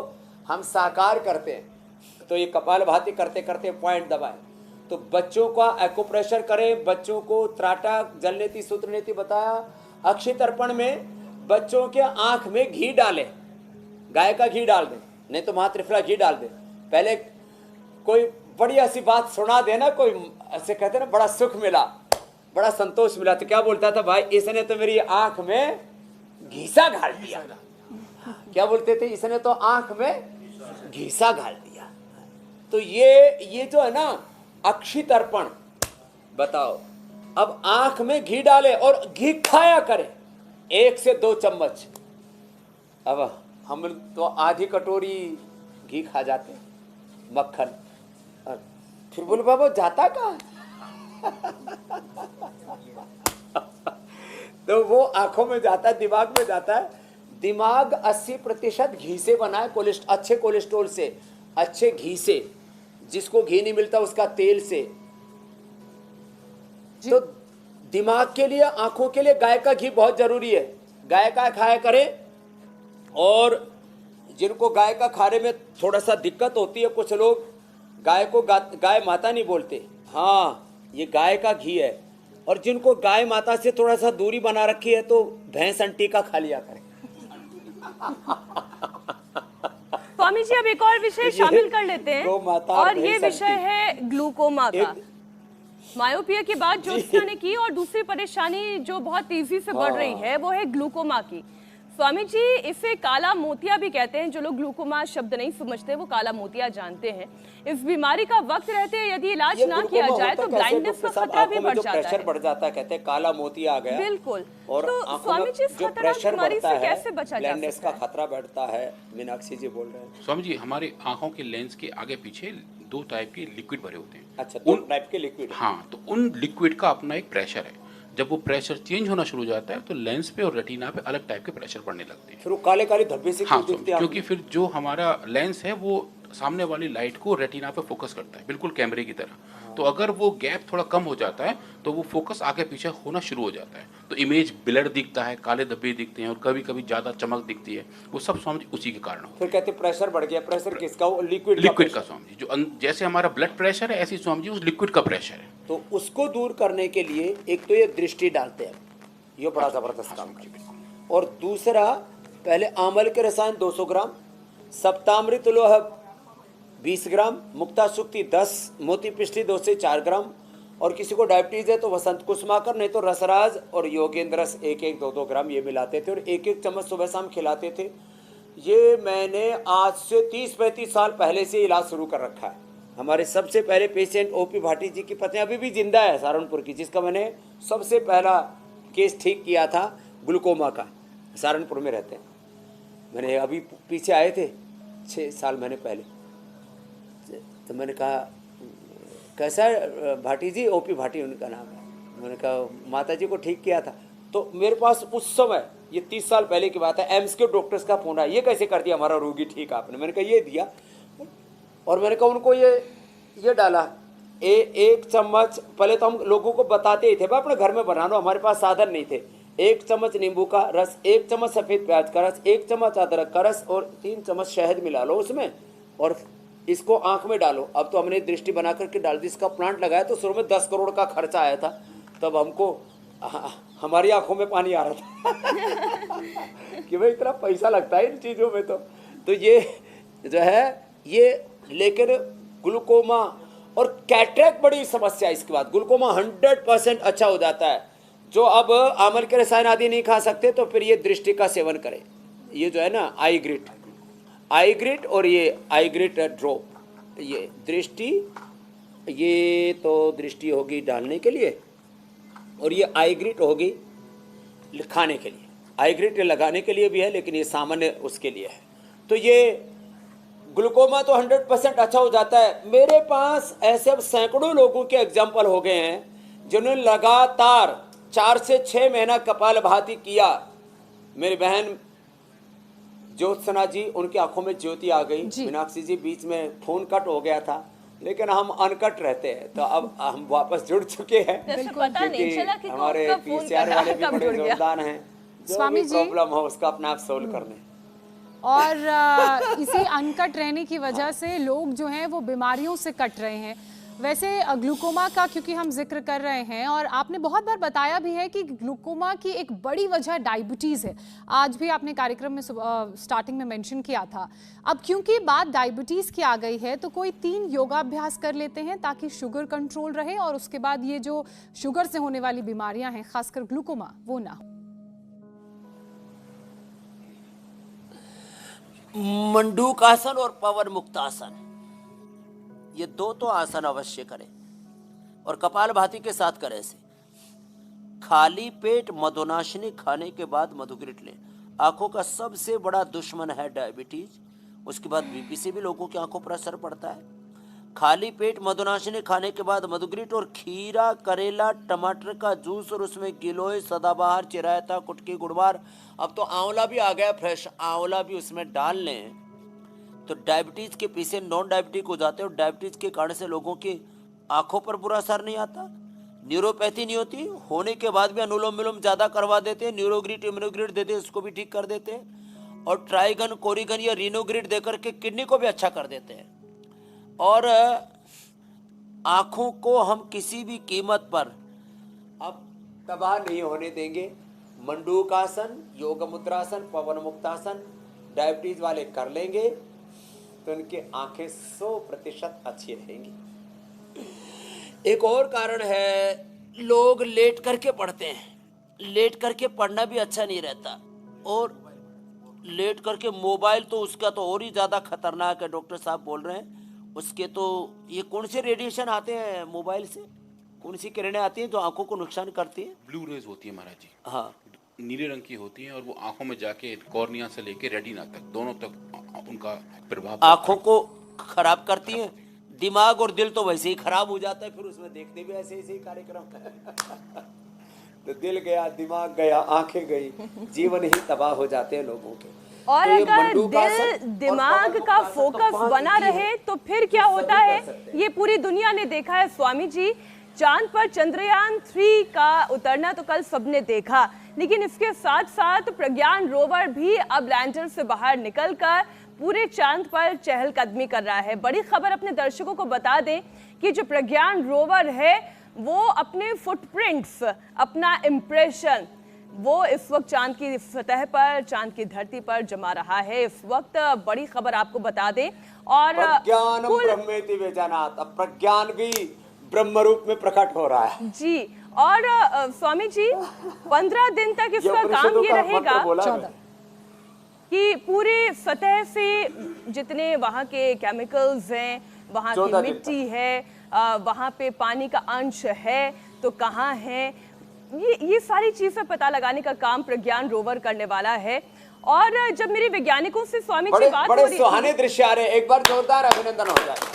Speaker 8: हम साकार करते हैं। तो ये कपालभाति करते करते पॉइंट दबाएं। तो बच्चों का एक्यूप्रेशर करें, बच्चों को त्राटक, जल नीति, सूत्र नीति बताया। अक्षय तर्पण में बच्चों के आंख में घी डालें, गाय का घी डाल दें, नहीं तो वहां त्रिफला घी डाल दें। पहले कोई बढ़िया सी बात सुना देना, कोई ऐसे कहते ना बड़ा सुख मिला, बड़ा संतोष मिला, तो क्या बोलता था, भाई इसने तो मेरी आंख में घीसा घाल दिया। क्या बोलते थे, इसने तो आंख में घीसा घाल दिया। तो ये जो है ना अक्षय तर्पण, बताओ अब आंख में घी डाले और घी खाया करे 1 से 2 चम्मच। अब हम तो आधी कटोरी घी खा जाते हैं, मक्खन, और फिर बोले बाबा जाता कहाँ? तो वो आंखों में जाता है, दिमाग में जाता है। दिमाग 80% घी से बना है, अच्छे कोलेस्ट्रॉल से, अच्छे घी से। जिसको घी नहीं मिलता उसका तेल से। तो दिमाग के लिए, आंखों के लिए गाय का घी बहुत जरूरी है। गाय का खाया करें। और जिनको गाय का खाने में थोड़ा सा दिक्कत होती है, कुछ लोग गाय को गाय माता नहीं बोलते, हाँ ये गाय का घी है। और जिनको गाय माता से थोड़ा सा दूरी बना रखी है तो भैंस अंटी का खा लिया करें।
Speaker 1: स्वामी जी अब एक और विषय शामिल कर लेते हैं, और ये विषय है ग्लूकोमा का। मायोपिया की बात ज्योत्सना ने की, और दूसरी परेशानी जो बहुत तेजी से बढ़ रही है वो है ग्लूकोमा की। स्वामी जी, इसे काला मोतिया भी कहते हैं। जो लोग ग्लूकोमा शब्द नहीं समझते वो काला मोतिया जानते हैं। इस बीमारी का वक्त रहते यदि इलाज ना किया जाए तो ब्लाइंडनेस का खतरा भी बढ़ जाता है।
Speaker 8: प्रेशर बढ़ जाता है, कहते हैं काला मोतिया आ गया।
Speaker 1: बिल्कुल।
Speaker 8: और
Speaker 1: तो स्वामी जी, इस खतरनाक बीमारी से कैसे बचा जा
Speaker 8: ब्लाइंडनेस
Speaker 1: सकता
Speaker 8: का
Speaker 1: है?
Speaker 8: खतरा बढ़ता है। मीनाक्षी जी बोल रहे हैं।
Speaker 7: स्वामी जी, हमारे आंखों के लेंस के आगे पीछे 2 टाइप के लिक्विड भरे होते हैं।
Speaker 8: अच्छा, 2 टाइप के लिक्विड।
Speaker 7: हाँ, तो उन लिक्विड का अपना एक प्रेशर है। जब वो प्रेशर चेंज होना शुरू हो जाता है तो लेंस पे और रेटिना पे अलग टाइप के प्रेशर पड़ने लगते हैं।
Speaker 8: फिर वो काले काले धब्बे से
Speaker 7: हाँ,
Speaker 8: दिखते हैं।
Speaker 7: क्योंकि फिर जो हमारा लेंस है वो सामने वाली लाइट को रेटिना पे फोकस करता है, बिल्कुल कैमरे की तरह। तो अगर वो गैप थोड़ा कम हो जाता है तो वो फोकस आगे पीछे होना शुरू हो जाता है, तो इमेज ब्लर दिखता है, काले धब्बे दिखते हैं और कभी कभी ज़्यादा चमक दिखती है। वो सब स्वामी जी उसी के कारण होता है।
Speaker 8: फिर कहते हैं प्रेशर बढ़ गया। प्रेशर किसका? वो
Speaker 7: लिक्विड का स्वामी जी। जो जैसे हमारा ब्लड प्रेशर है ऐसी स्वामी जी उस लिक्विड का प्रेशर है।
Speaker 8: तो उसको दूर करने के लिए एक तो ये दृष्टि डालते हैं, ये बड़ा जबरदस्त काम करते हैं। और दूसरा, पहले आमल के रसायन 200 ग्राम, सप्तामृत लोह 20 ग्राम, मुक्ता शुक्ति 10, मोती पिष्टी 2 से 4 ग्राम। और किसी को डायबिटीज है तो वसंत कुसुमाकर, नहीं तो रसराज और योगेंद्र रस 1-1, 2-2 ग्राम ये मिलाते थे और 1-1 चम्मच सुबह शाम खिलाते थे। ये मैंने आज से 30-35 साल पहले से इलाज शुरू कर रखा है। हमारे सबसे पहले पेशेंट ओपी भाटी जी की पत्नी अभी भी जिंदा है सहारनपुर की, जिसका मैंने सबसे पहला केस ठीक किया था ग्लूकोमा का। सहारनपुर में रहते हैं। मैंने अभी पीछे आए थे 6 साल महीने पहले, तो मैंने कहा कैसा है भाटी जी? ओपी भाटी उनका नाम है। मैंने कहा माता जी को ठीक किया था। तो मेरे पास उस समय, ये 30 साल पहले की बात है, एम्स के डॉक्टर्स का फोन आया, ये कैसे कर दिया हमारा रोगी ठीक आपने? मैंने कहा ये दिया, और मैंने कहा उनको ये डाला 1 चम्मच। पहले तो हम लोगों को बताते ही थे भाई अपने घर में बना लो, हमारे पास साधन नहीं थे। 1 चम्मच नींबू का रस, 1 चम्मच सफ़ेद प्याज का रस, 1 चम्मच अदरक का रस और 3 चम्मच शहद मिला लो उसमें, और इसको आंख में डालो। अब तो हमने दृष्टि बना करके डाल दी। इसका प्लांट लगाया तो शुरू में 10 करोड़ का खर्चा आया था, तब हमको हमारी आंखों में पानी आ रहा था कि भाई इतना पैसा लगता है इन चीज़ों में। तो ये जो है ये, लेकिन ग्लूकोमा और कैटरेक्ट बड़ी समस्या है। इसके बाद ग्लूकोमा 100% अच्छा हो जाता है। जो अब आमल के रसायन आदि नहीं खा सकते तो फिर ये दृष्टि का सेवन करें। ये जो है ना आई ग्रिट और ये आई ग्रिट ड्रॉप, ये दृष्टि, ये तो दृष्टि होगी डालने के लिए, और ये आई ग्रिट होगी खाने के लिए। आई ग्रिट लगाने के लिए भी है लेकिन ये सामान्य उसके लिए है। तो ये ग्लूकोमा तो 100% अच्छा हो जाता है। मेरे पास ऐसे अब सैकड़ों लोगों के एग्जाम्पल हो गए हैं जिन्होंने लगातार 4 से 6 महीना कपालभाति किया। मेरी बहन ज्योत्सना जी, उनकी आंखों में ज्योति आ गई। मीनाक्षी जी, बीच में फोन कट हो गया था लेकिन हम अनकट रहते हैं, तो अब हम वापस जुड़ चुके हैं।
Speaker 1: पता नहीं चला कि
Speaker 8: हमारे PCR वाले भी बड़े जोरदार हैं, जो भी प्रॉब्लम हो उसका अपने आप सोल्व कर लें।
Speaker 2: और इसी अनकट रहने की वजह से लोग जो हैं वो बीमारियों से कट रहे हैं। वैसे ग्लूकोमा का क्योंकि हम जिक्र कर रहे हैं और आपने बहुत बार बताया भी है कि ग्लूकोमा की एक बड़ी वजह डायबिटीज़ है। आज भी आपने कार्यक्रम में स्टार्टिंग में मेंशन किया था। अब क्योंकि बात डायबिटीज़ की आ गई है तो कोई 3 योगाभ्यास कर लेते हैं ताकि शुगर कंट्रोल रहे और उसके बाद ये जो शुगर से होने वाली बीमारियां हैं खासकर ग्लूकोमा वो ना हो।
Speaker 8: मंडूकासन और पवन मुक्तासन, ये 2 तो आसन अवश्य करें और कपालभाति के साथ करें से। खाली पेट मधुनाशिनी खाने के बाद मधुग्रिट लें। आंखों का सबसे बड़ा दुश्मन है डायबिटीज, उसके बाद बीपी से भी लोगों की आंखों पर असर पड़ता है। खाली पेट मधुनाशिनी खाने के बाद मधुग्रिट और खीरा, करेला, टमाटर का जूस और उसमें गिलोय, सदाबहार, चिरायता, कुटकी, गुड़वार, अब तो आंवला भी आ गया, फ्रेश आंवला भी उसमें डाल लें तो डायबिटीज के पेशेंट नॉन डायबिटिक हो जाते हैं। और डायबिटीज के कारण से लोगों की आंखों पर बुरा असर नहीं आता, न्यूरोपैथी नहीं होती, होने के बाद भी अनुलोम विलोम ज़्यादा करवा देते हैं, न्यूरोग्रिड इम्यूनोग्रिड देते हैं, उसको भी ठीक कर देते हैं, और ट्राइगन, कोरिगन या रीनोग्रिड देकर के किडनी को भी अच्छा कर देते हैं। और आँखों को हम किसी भी कीमत पर अब तबाह नहीं होने देंगे। मंडूकासन, योग मुद्रासन, पवन मुक्तासन डायबिटीज वाले कर लेंगे तो उनकी आंखें 100% अच्छी रहेंगी। एक और कारण है, लोग लेट करके पढ़ते हैं। लेट करके पढ़ना भी अच्छा नहीं रहता और लेट करके मोबाइल, तो उसका तो और ही ज़्यादा खतरनाक है। डॉक्टर साहब बोल रहे हैं उसके तो ये कौन से रेडिएशन आते हैं मोबाइल से, कौन सी किरणें आती हैं जो आंखों को नुकसान करती हैं?
Speaker 7: ब्लू रेज होती है महाराज जी,
Speaker 8: हाँ,
Speaker 7: नीले रंग की होती हैं और वो आंखों में जाके कॉर्निया से लेके रेटिना तक दोनों तक उनका प्रभाव
Speaker 8: आंखों को खराब करती हैं। दिमाग और दिल तो वैसे ही खराब हो जाता है, फिर उसमें देखते भी ऐसे ही कार्यक्रम तो दिल गया, दिमाग गया, आंखें गई, जीवन ही तबाह हो जाते हैं लोगों के।
Speaker 1: और
Speaker 8: तो ये
Speaker 1: अगर
Speaker 8: मंडूकासन
Speaker 1: दिल
Speaker 8: और
Speaker 1: दिमाग
Speaker 8: कमर
Speaker 1: का
Speaker 8: मुक्तासन
Speaker 1: फोकस
Speaker 8: तो
Speaker 1: बना
Speaker 8: बहुत ईजी
Speaker 1: रहे
Speaker 8: है।
Speaker 1: तो फिर क्या
Speaker 8: ये
Speaker 1: होता
Speaker 8: सभी
Speaker 1: है,
Speaker 8: कर सकते हैं।
Speaker 1: ये पूरी दुनिया ने देखा है स्वामी जी। चांद पर चंद्रयान 3 का उतरना तो कल सबने देखा, लेकिन इसके साथ साथ प्रज्ञान रोवर भी अब लैंडर से बाहर निकलकर पूरे चांद पर चहलकदमी कर रहा है। बड़ी खबर अपने दर्शकों को बता दें कि जो प्रज्ञान रोवर है वो अपने फुटप्रिंट्स, अपना इम्प्रेशन वो इस वक्त चांद की सतह पर, चांद की धरती पर जमा रहा है। इस वक्त बड़ी खबर आपको बता दें, और
Speaker 8: प्रज्ञानम ब्रह्मेति वेजानात, अब प्रज्ञान भी ब्रह्म रूप में प्रकट हो रहा है
Speaker 1: जी। और स्वामी जी 15 दिन तक इसका काम ये रहेगा कि पूरी सतह से जितने वहाँ के केमिकल्स हैं, वहाँ की मिट्टी है, वहाँ पे पानी का अंश है तो कहाँ है, ये सारी चीजें पता लगाने का काम प्रज्ञान रोवर करने वाला है। और जब मेरे वैज्ञानिकों से स्वामी जी बात हो रही
Speaker 8: बड़े सुहाने दृश्य आ रहे हैं, एक बार जोरदार अभिनंदन हो जाए।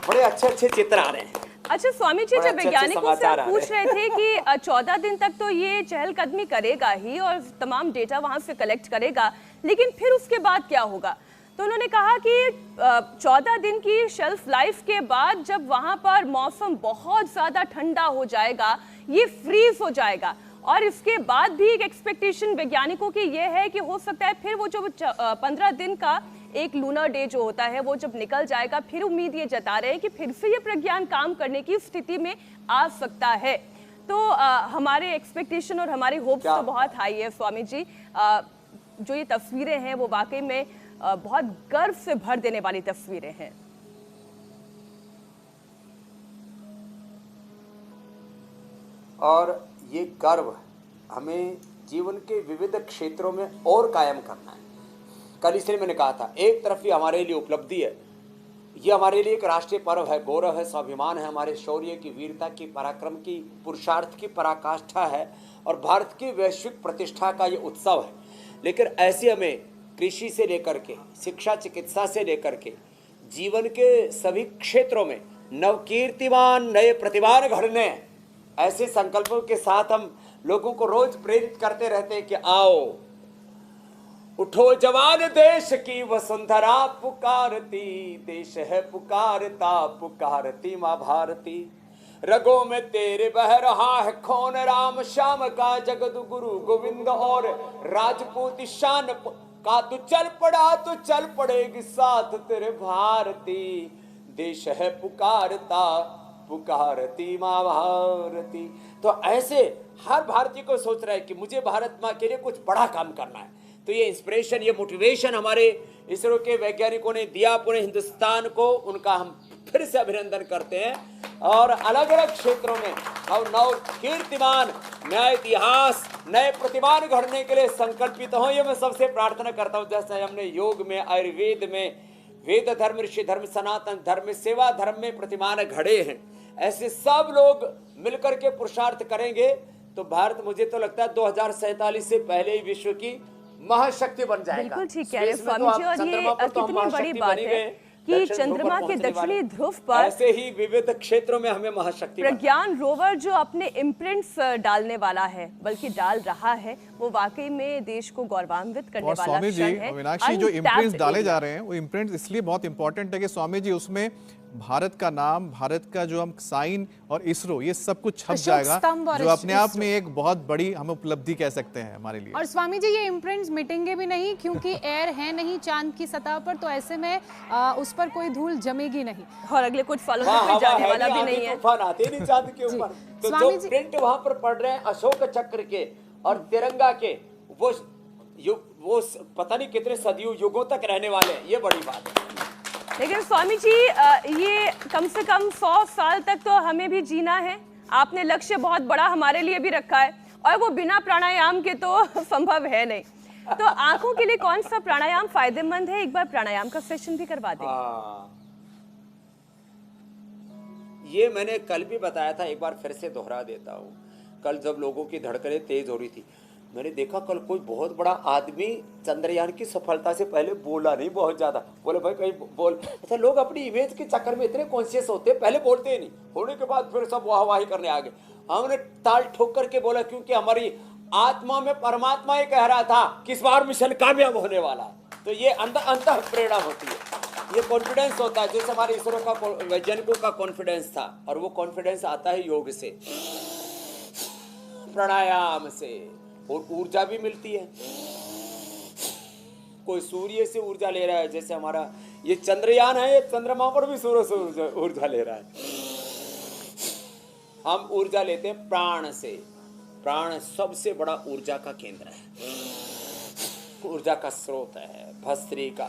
Speaker 8: बड़े अच्छे अच्छे चित्र आ रहे हैं।
Speaker 1: अच्छा स्वामी जी, जब वैज्ञानिकों से पूछ रहे थे कि 14 दिन तक तो ये चहलकदमी करेगा ही और तमाम डेटा वहां से कलेक्ट करेगा, लेकिन फिर उसके बाद क्या होगा, तो उन्होंने कहा कि 14 दिन की शेल्फ लाइफ के बाद जब वहां पर मौसम बहुत ज्यादा ठंडा हो जाएगा, ये फ्रीज हो जाएगा, और इसके बाद भी एक एक्सपेक्टेशन वैज्ञानिकों की ये है कि हो सकता है फिर वो जो 15 दिन का एक लूनर डे जो होता है वो जब निकल जाएगा, फिर उम्मीद ये जता रहे हैं कि फिर से ये प्रज्ञान काम करने की स्थिति में आ सकता है। तो हमारे एक्सपेक्टेशन और हमारी होप्स तो बहुत हाई है स्वामी जी। जो ये तस्वीरें हैं वो वाकई में बहुत गर्व से भर देने वाली तस्वीरें हैं।
Speaker 8: और ये गर्व हमें जीवन के विविध क्षेत्रों में और कायम करना है। कल इसलिए मैंने कहा था, एक तरफ ये हमारे लिए उपलब्धि है, ये हमारे लिए एक राष्ट्रीय पर्व है, गौरव है, स्वाभिमान है, हमारे शौर्य की, वीरता की, पराक्रम की, पुरुषार्थ की पराकाष्ठा है और भारत की वैश्विक प्रतिष्ठा का ये उत्सव है। लेकिन ऐसे हमें कृषि से लेकर के शिक्षा, चिकित्सा से लेकर के जीवन के सभी क्षेत्रों में नवकीर्तिमान नए प्रतिभान घड़ने, ऐसे संकल्पों के साथ हम लोगों को रोज प्रेरित करते रहते हैं कि आओ उठो जवान, देश की वसुंधरा पुकारती, देश है पुकारता, पुकारती माँ भारती, रगों में तेरे बह रहा है खून राम श्याम का, जगत गुरु गोविंद और राजपूत शान का, तू चल पड़ा तो चल पड़ेगी साथ तेरे भारती, देश है पुकारता, पुकारती माँ भारती। तो ऐसे हर भारतीय को सोच रहा है कि मुझे भारत माँ के लिए कुछ बड़ा काम करना है। तो ये इंस्पिरेशन, ये मोटिवेशन हमारे इसरो के वैज्ञानिकों ने दिया पूरे हिंदुस्तान को, उनका हम फिर से अभिनंदन करते हैं। और अलग अलग क्षेत्रों में हम नव कीर्तिमान, नया इतिहास, नए प्रतिमान गढ़ने के लिए संकल्पित हो, ये मैं सबसे प्रार्थना करता हूँ। जैसे हमने योग में, आयुर्वेद में, वेद धर्म, ऋषि धर्म, सनातन धर्म में, सेवा धर्म में प्रतिमान घड़े हैं, ऐसे सब लोग मिलकर के पुरुषार्थ करेंगे तो भारत, मुझे तो लगता है 2047 से पहले ही विश्व की महाशक्ति बन जाएगा।
Speaker 1: बिल्कुल ठीक कह रहे हैं स्वामी जी, और ये कितनी बड़ी बात है कि चंद्रमा के दक्षिणी ध्रुव पर
Speaker 8: ऐसे ही विविध क्षेत्रों में हमें महाशक्ति
Speaker 1: प्रज्ञान रोवर जो अपने इम्प्रिंट्स डालने वाला है, बल्कि डाल रहा है, वो वाकई में देश को गौरवान्वित करने वाला
Speaker 3: स्वामी जी,
Speaker 1: क्षण है।
Speaker 3: अविनाशी, जो इम्प्रिंट्स डाले जा रहे हैं वो इम्प्रिंट्स इसलिए बहुत इंपॉर्टेंट है कि स्वामी जी उसमें भारत का नाम, भारत का जो हम साइन और इसरो, ये सब कुछ छप जाएगा, जो अपने आप में एक बहुत बड़ी हम उपलब्धि कह सकते हैं हमारे लिए।
Speaker 2: और स्वामी जी, ये इम्प्रिंट्स मिटेंगे भी नहीं क्योंकि एयर है नहीं चांद की सतह पर, तो ऐसे में उस पर कोई धूल जमेगी नहीं
Speaker 1: और अगले कुछ सालों में कोई जाने वाला भी नहीं है।
Speaker 8: तूफान आते नहीं चांद के ऊपर। तो जो प्रिंट वहां पर पड़ रहे हैं अशोक चक्र के और तिरंगा के, वो पता नहीं कितने सदियों युगों तक रहने वाले हैं, ये बड़ी बात है।
Speaker 1: लेकिन स्वामी जी, ये कम से कम 100 साल तक तो हमें भी जीना है। आपने लक्ष्य बहुत बड़ा हमारे लिए भी रखा है, और वो बिना प्राणायाम के तो संभव है नहीं। तो आंखों के लिए कौन सा प्राणायाम फायदेमंद है, एक बार प्राणायाम का सेशन भी करवा दें।
Speaker 8: ये मैंने कल भी बताया था, एक बार फिर से दोहरा देता हूँ। कल जब लोगों की धड़कनें तेज हो रही थी, मैंने देखा कल कोई बहुत बड़ा आदमी चंद्रयान की सफलता से पहले बोला नहीं, बहुत ज्यादा बोले भाई कहीं बोल। अच्छा, लोग अपनी इमेज के चक्कर में इतने कॉन्शियस होते हैं, पहले बोलते ही नहीं, होने के बाद फिर सब वाहवाही करने आ गए। हमने ताल ठोक करके बोला, क्योंकि हमारी आत्मा में परमात्मा ही कह रहा था कि इस बार मिशन कामयाब होने वाला। तो ये अंत प्रेरणा होती है, ये कॉन्फिडेंस होता है, जैसे हमारे इसरो का वैज्ञानिकों का कॉन्फिडेंस था। और वो कॉन्फिडेंस आता है योग से, प्राणायाम से, और ऊर्जा भी मिलती है। कोई सूर्य से ऊर्जा ले रहा है, जैसे हमारा ये चंद्रयान है, ये चंद्रमा पर भी सूर्य से ऊर्जा ले रहा है। हम ऊर्जा लेते हैं प्राण से। प्राण सबसे बड़ा ऊर्जा का केंद्र है, ऊर्जा का स्रोत है। भस्त्रिका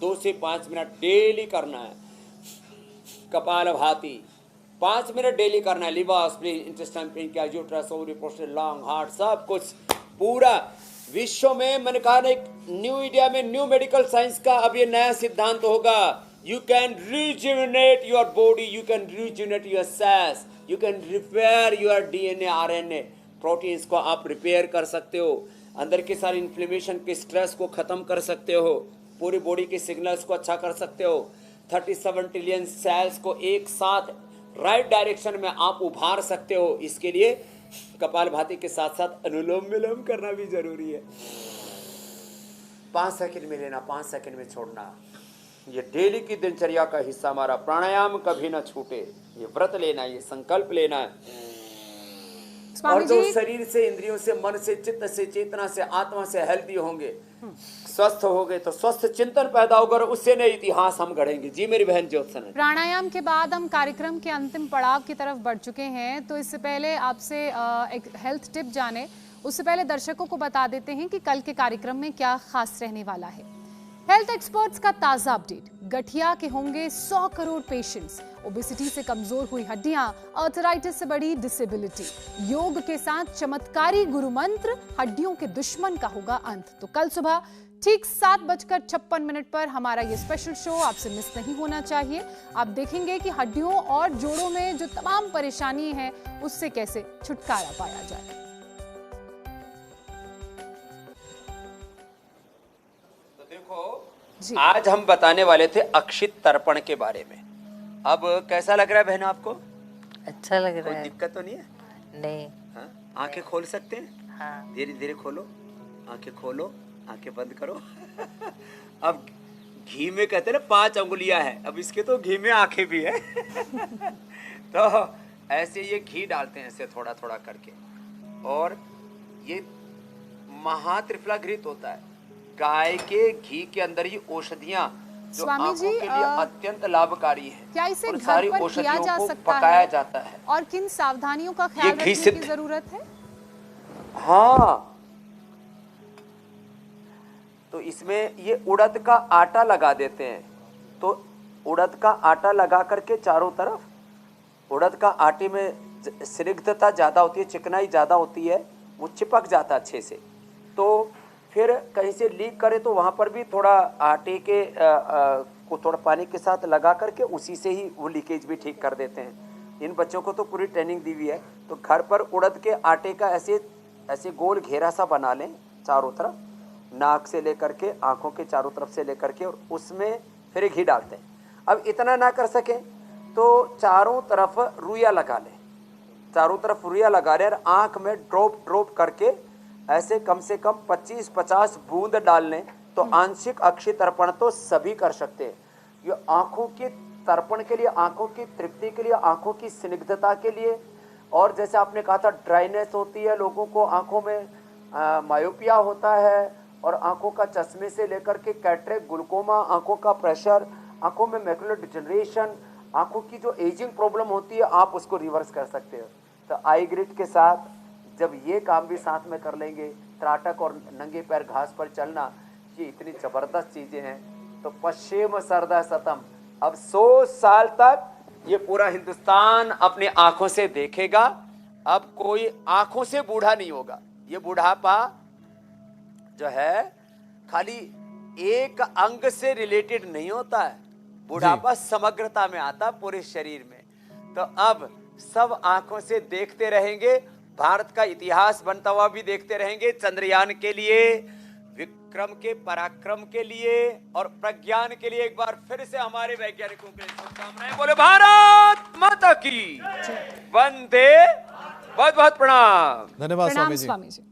Speaker 8: 2 से 5 मिनट डेली करना है। कपालभाति 5 मिनट डेली करना है। Liver, spleen, intestine, pancreas, uterus, ovary, prostate, lung, heart, सब कुछ पूरा विश्व में। मैंने कहा एक न्यू इंडिया में न्यू मेडिकल साइंस का अब ये नया सिद्धांत होगा। You can rejuvenate your body, you can rejuvenate your cells, you can repair your DNA, RNA, proteins को आप रिपेयर कर सकते हो। अंदर के सारे इन्फ्लेमेशन के स्ट्रेस को खत्म कर सकते हो। पूरी बॉडी के सिग्नल्स को अच्छा कर सकते हो। 37 ट्रिलियन सेल्स को एक साथ राइट डायरेक्शन में आप उभार सकते हो। इसके लिए कपालभाति के साथ साथ अनुलोम विलोम करना भी जरूरी है। 5 सेकंड में लेना, 5 सेकंड में छोड़ना। ये डेली की दिनचर्या का हिस्सा हमारा। प्राणायाम कभी ना छूटे, ये व्रत लेना, ये संकल्प लेना है। और जो शरीर से, इंद्रियों से, मन से, चित्त से, चेतना से, आत्मा से हेल्दी होंगे, स्वस्थ हो गए, तो स्वस्थ चिंतन पैदा होगा और उससे नए इतिहास हम गढ़ेंगे। जी मेरी बहन ज्योत्सना।
Speaker 2: प्राणायाम के बाद हम कार्यक्रम के अंतिम पड़ाव की तरफ बढ़ चुके हैं, तो इससे पहले आपसे एक हेल्थ टिप जाने, उससे पहले दर्शकों को बता देते हैं कि कल के कार्यक्रम में क्या खास रहने वाला है। हेल्थ एक्सपर्ट्स का ताजा अपडेट, गठिया के होंगे 100 करोड़ पेशेंट्स, ओबेसिटी से कमजोर हुई हड्डियां, आर्थराइटिस से बड़ी डिसेबिलिटी, योग के साथ चमत्कारी गुरु मंत्र, हड्डियों के दुश्मन का होगा अंत। तो कल सुबह ठीक 7:56 पर हमारा ये स्पेशल शो आपसे मिस नहीं होना चाहिए। आप देखेंगे कि हड्डियों और जोड़ों में जो तमाम परेशानी है उससे कैसे छुटकारा पाया जाए।
Speaker 8: जी। आज हम बताने वाले थे अक्षित तर्पण के बारे में। अब कैसा लग रहा है बहन आपको?
Speaker 9: अच्छा लग रहा है।
Speaker 8: कोई दिक्कत तो नहीं है?
Speaker 9: नहीं।
Speaker 8: हाँ? आंखें खोल सकते हैं?
Speaker 9: हाँ।
Speaker 8: धीरे धीरे खोलो, आंखें खोलो, आंखें बंद करो। अब घी में कहते हैं ना 5 अंगुलियां हैं, अब इसके तो घी में आंखें भी है। तो ऐसे ये घी डालते हैं ऐसे थोड़ा थोड़ा करके, और ये महात्रिफला घृत होता है। गाय के घी के अंदर ही औषधियां जो आंखों के लिए अत्यंत लाभकारी है।
Speaker 2: क्या इसे
Speaker 8: और
Speaker 2: घर
Speaker 8: सारी
Speaker 2: पर किया जा
Speaker 8: को
Speaker 2: सकता
Speaker 8: पकाया
Speaker 2: है?
Speaker 8: जाता है।
Speaker 2: और किन सावधानियों का ख्याल रखने की जरूरत है?
Speaker 8: हाँ, तो इसमें ये उड़द का आटा लगा देते हैं। तो उड़द का आटा लगा करके चारों तरफ, उड़द का आटे में स्निग्धता ज्यादा होती है, चिकनाई ज्यादा होती है, वो चिपक जाता अच्छे से। तो फिर कहीं से लीक करे तो वहाँ पर भी थोड़ा आटे के को थोड़ा पानी के साथ लगा करके उसी से ही वो लीकेज भी ठीक कर देते हैं। इन बच्चों को तो पूरी ट्रेनिंग दी हुई है। तो घर पर उड़द के आटे का ऐसे गोल घेरा सा बना लें चारों तरफ, नाक से लेकर के आँखों के चारों तरफ से लेकर के, और उसमें फिर घी डालते हैं। अब इतना ना कर सकें तो चारों तरफ रुइया लगा लें, चारों तरफ रुइया लगा लें, और आँख में ड्रॉप करके ऐसे कम से कम 25-50 बूंद डाल लें। तो आंशिक अक्षित तर्पण तो सभी कर सकते हैं। ये आंखों के तर्पण के लिए, आंखों की तृप्ति के लिए, आंखों की स्निग्धता के लिए, और जैसे आपने कहा था ड्राइनेस होती है लोगों को, आंखों में मायोपिया होता है, और आंखों का चश्मे से लेकर के कैटरेक्ट, ग्लूकोमा, आंखों का प्रेशर, आंखों में मैकुलर डिजेनरेशन, आंखों की जो एजिंग प्रॉब्लम होती है, आप उसको रिवर्स कर सकते हो। तो आई ग्रिड के साथ जब ये काम भी साथ में कर लेंगे, त्राटक और नंगे पैर घास पर चलना, ये इतनी जबरदस्त चीजें हैं। तो पश्चिम सरदा सतम, अब 100 साल तक ये पूरा हिंदुस्तान अपने आंखों से देखेगा अब कोई आंखों से बूढ़ा नहीं होगा। ये बुढ़ापा जो है खाली एक अंग से रिलेटेड नहीं होता है, बुढ़ापा समग्रता में आता पूरे शरीर में। तो अब सब आंखों से देखते रहेंगे, भारत का इतिहास बनता हुआ भी देखते रहेंगे, चंद्रयान के लिए, विक्रम के पराक्रम के लिए और प्रज्ञान के लिए। एक बार फिर से हमारे वैज्ञानिकों के लिए शुभकामनाएं। बोले भारत माता की वंदे। बहुत बहुत प्रणाम।
Speaker 3: धन्यवाद
Speaker 2: प्रणाम
Speaker 3: स्वामी जी।
Speaker 2: स्वामी जी।